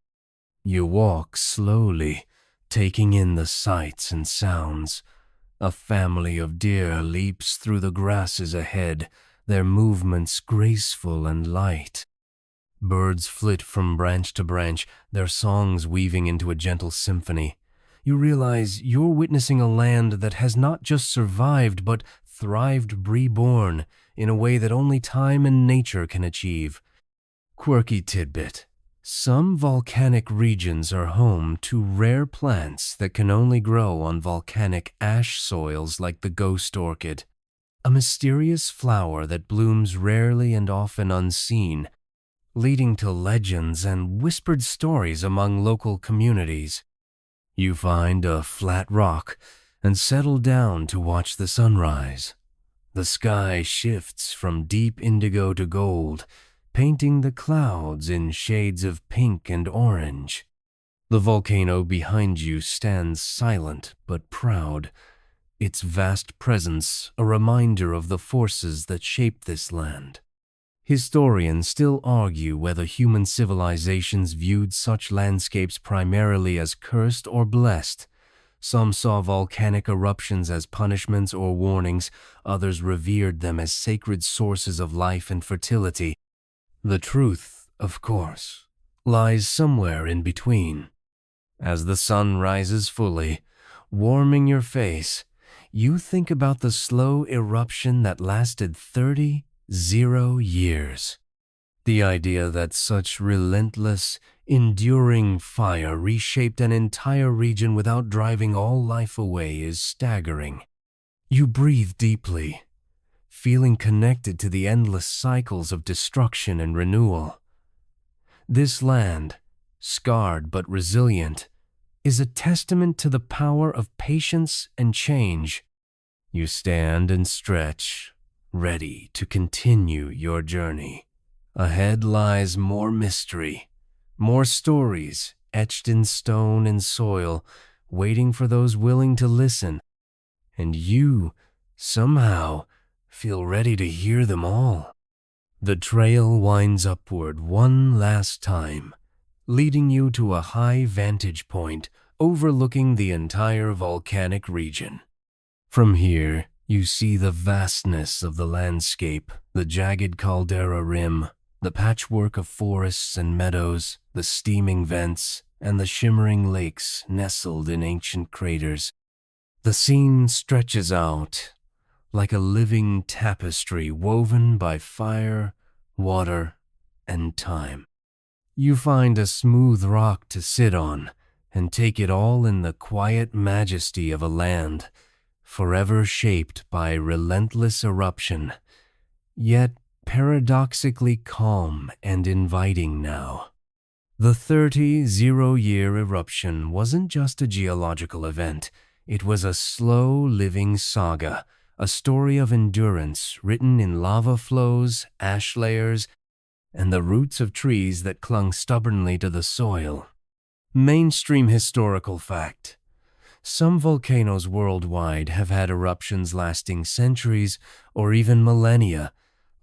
You walk slowly, taking in the sights and sounds. A family of deer leaps through the grasses ahead, their movements graceful and light. Birds flit from branch to branch, their songs weaving into a gentle symphony. You realize you're witnessing a land that has not just survived but thrived reborn in a way that only time and nature can achieve. Quirky tidbit: some volcanic regions are home to rare plants that can only grow on volcanic ash soils, like the ghost orchid, a mysterious flower that blooms rarely and often unseen, leading to legends and whispered stories among local communities. You find a flat rock and settle down to watch the sunrise. The sky shifts from deep indigo to gold, painting the clouds in shades of pink and orange. The volcano behind you stands silent but proud, its vast presence a reminder of the forces that shape this land. Historians still argue whether human civilizations viewed such landscapes primarily as cursed or blessed. Some saw volcanic eruptions as punishments or warnings, others revered them as sacred sources of life and fertility. The truth, of course, lies somewhere in between. As the sun rises fully, warming your face, you think about the slow eruption that lasted 30 years. The idea that such relentless, enduring fire reshaped an entire region without driving all life away is staggering. You breathe deeply, feeling connected to the endless cycles of destruction and renewal. This land, scarred but resilient, is a testament to the power of patience and change. You stand and stretch, ready to continue your journey. Ahead lies more mystery, more stories etched in stone and soil, waiting for those willing to listen. And you, somehow, feel ready to hear them all. The trail winds upward one last time, leading you to a high vantage point overlooking the entire volcanic region. From here, you see the vastness of the landscape, the jagged caldera rim, the patchwork of forests and meadows, the steaming vents, and the shimmering lakes nestled in ancient craters. The scene stretches out like a living tapestry woven by fire, water, and time. You find a smooth rock to sit on and take it all in the quiet majesty of a land forever shaped by relentless eruption, yet paradoxically calm and inviting now. The 30-year eruption wasn't just a geological event. It was a slow living saga, a story of endurance written in lava flows, ash layers, and the roots of trees that clung stubbornly to the soil. Mainstream historical fact: some volcanoes worldwide have had eruptions lasting centuries or even millennia,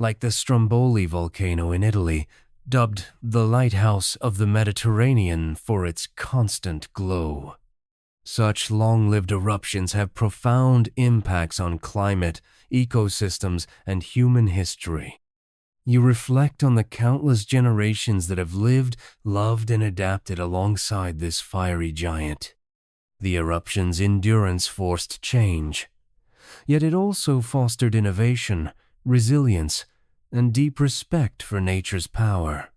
like the Stromboli volcano in Italy, dubbed the lighthouse of the Mediterranean for its constant glow. Such long-lived eruptions have profound impacts on climate, ecosystems, and human history. You reflect on the countless generations that have lived, loved, and adapted alongside this fiery giant. The eruption's endurance forced change, yet it also fostered innovation, resilience, and deep respect for nature's power.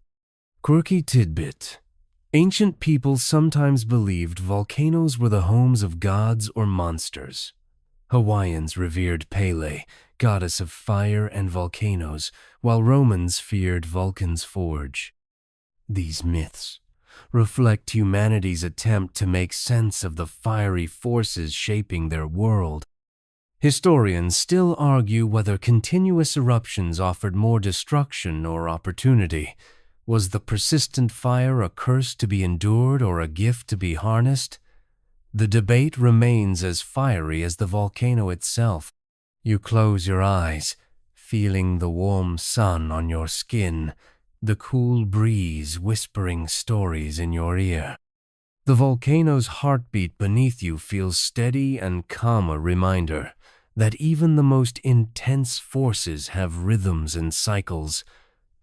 Quirky tidbit: ancient peoples sometimes believed volcanoes were the homes of gods or monsters. Hawaiians revered Pele, goddess of fire and volcanoes, while Romans feared Vulcan's forge. These myths reflect humanity's attempt to make sense of the fiery forces shaping their world. Historians still argue whether continuous eruptions offered more destruction or opportunity. Was the persistent fire a curse to be endured or a gift to be harnessed? The debate remains as fiery as the volcano itself. You close your eyes, feeling the warm sun on your skin, the cool breeze whispering stories in your ear. The volcano's heartbeat beneath you feels steady and calm, a reminder that even the most intense forces have rhythms and cycles,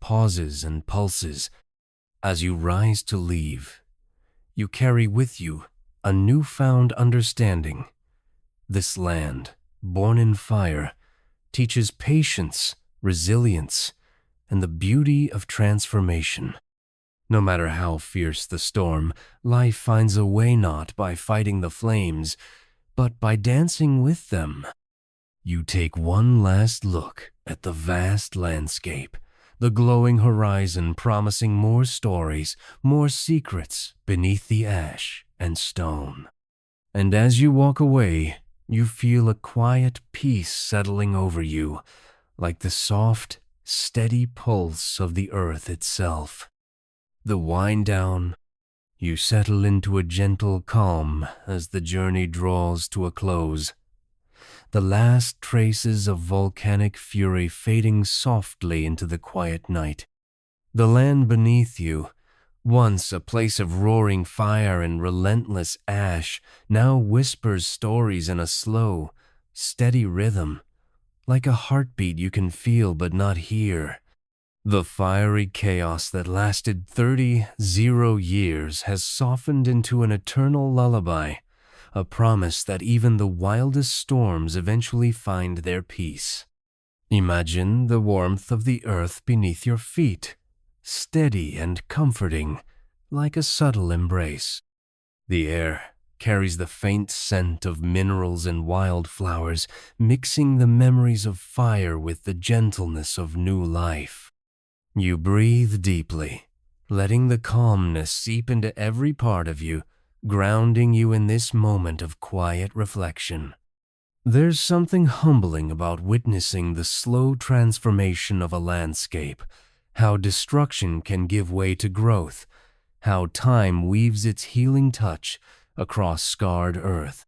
pauses and pulses. As you rise to leave, you carry with you a newfound understanding. This land, born in fire, teaches patience, resilience, and the beauty of transformation. No matter how fierce the storm, life finds a way not by fighting the flames, but by dancing with them. You take one last look at the vast landscape, the glowing horizon promising more stories, more secrets beneath the ash and stone. And as you walk away, you feel a quiet peace settling over you, like the soft, steady pulse of the earth itself. The wind down, you settle into a gentle calm as the journey draws to a close. The last traces of volcanic fury fading softly into the quiet night. The land beneath you, once a place of roaring fire and relentless ash, now whispers stories in a slow, steady rhythm, like a heartbeat you can feel but not hear. The fiery chaos that lasted 30 years has softened into an eternal lullaby, a promise that even the wildest storms eventually find their peace. Imagine the warmth of the earth beneath your feet, steady and comforting, like a subtle embrace. The air carries the faint scent of minerals and wildflowers, mixing the memories of fire with the gentleness of new life. You breathe deeply, letting the calmness seep into every part of you, grounding you in this moment of quiet reflection. There's something humbling about witnessing the slow transformation of a landscape, how destruction can give way to growth, how time weaves its healing touch across scarred earth.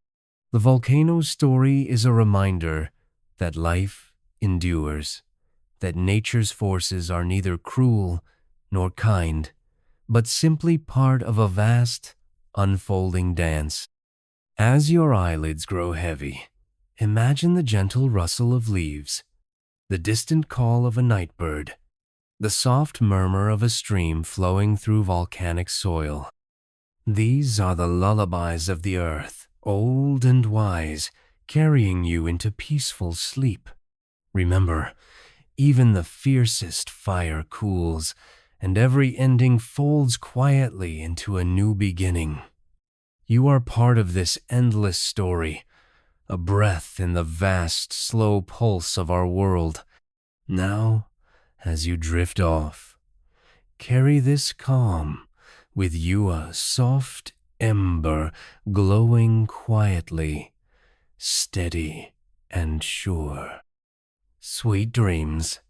The volcano's story is a reminder that life endures, that nature's forces are neither cruel nor kind, but simply part of a vast, unfolding dance. As your eyelids grow heavy, imagine the gentle rustle of leaves, the distant call of a night bird, the soft murmur of a stream flowing through volcanic soil. These are the lullabies of the earth, old and wise, carrying you into peaceful sleep. Remember, even the fiercest fire cools, and every ending folds quietly into a new beginning. You are part of this endless story, a breath in the vast, slow pulse of our world. Now, as you drift off, carry this calm, with you a soft ember glowing quietly, steady and sure. Sweet dreams.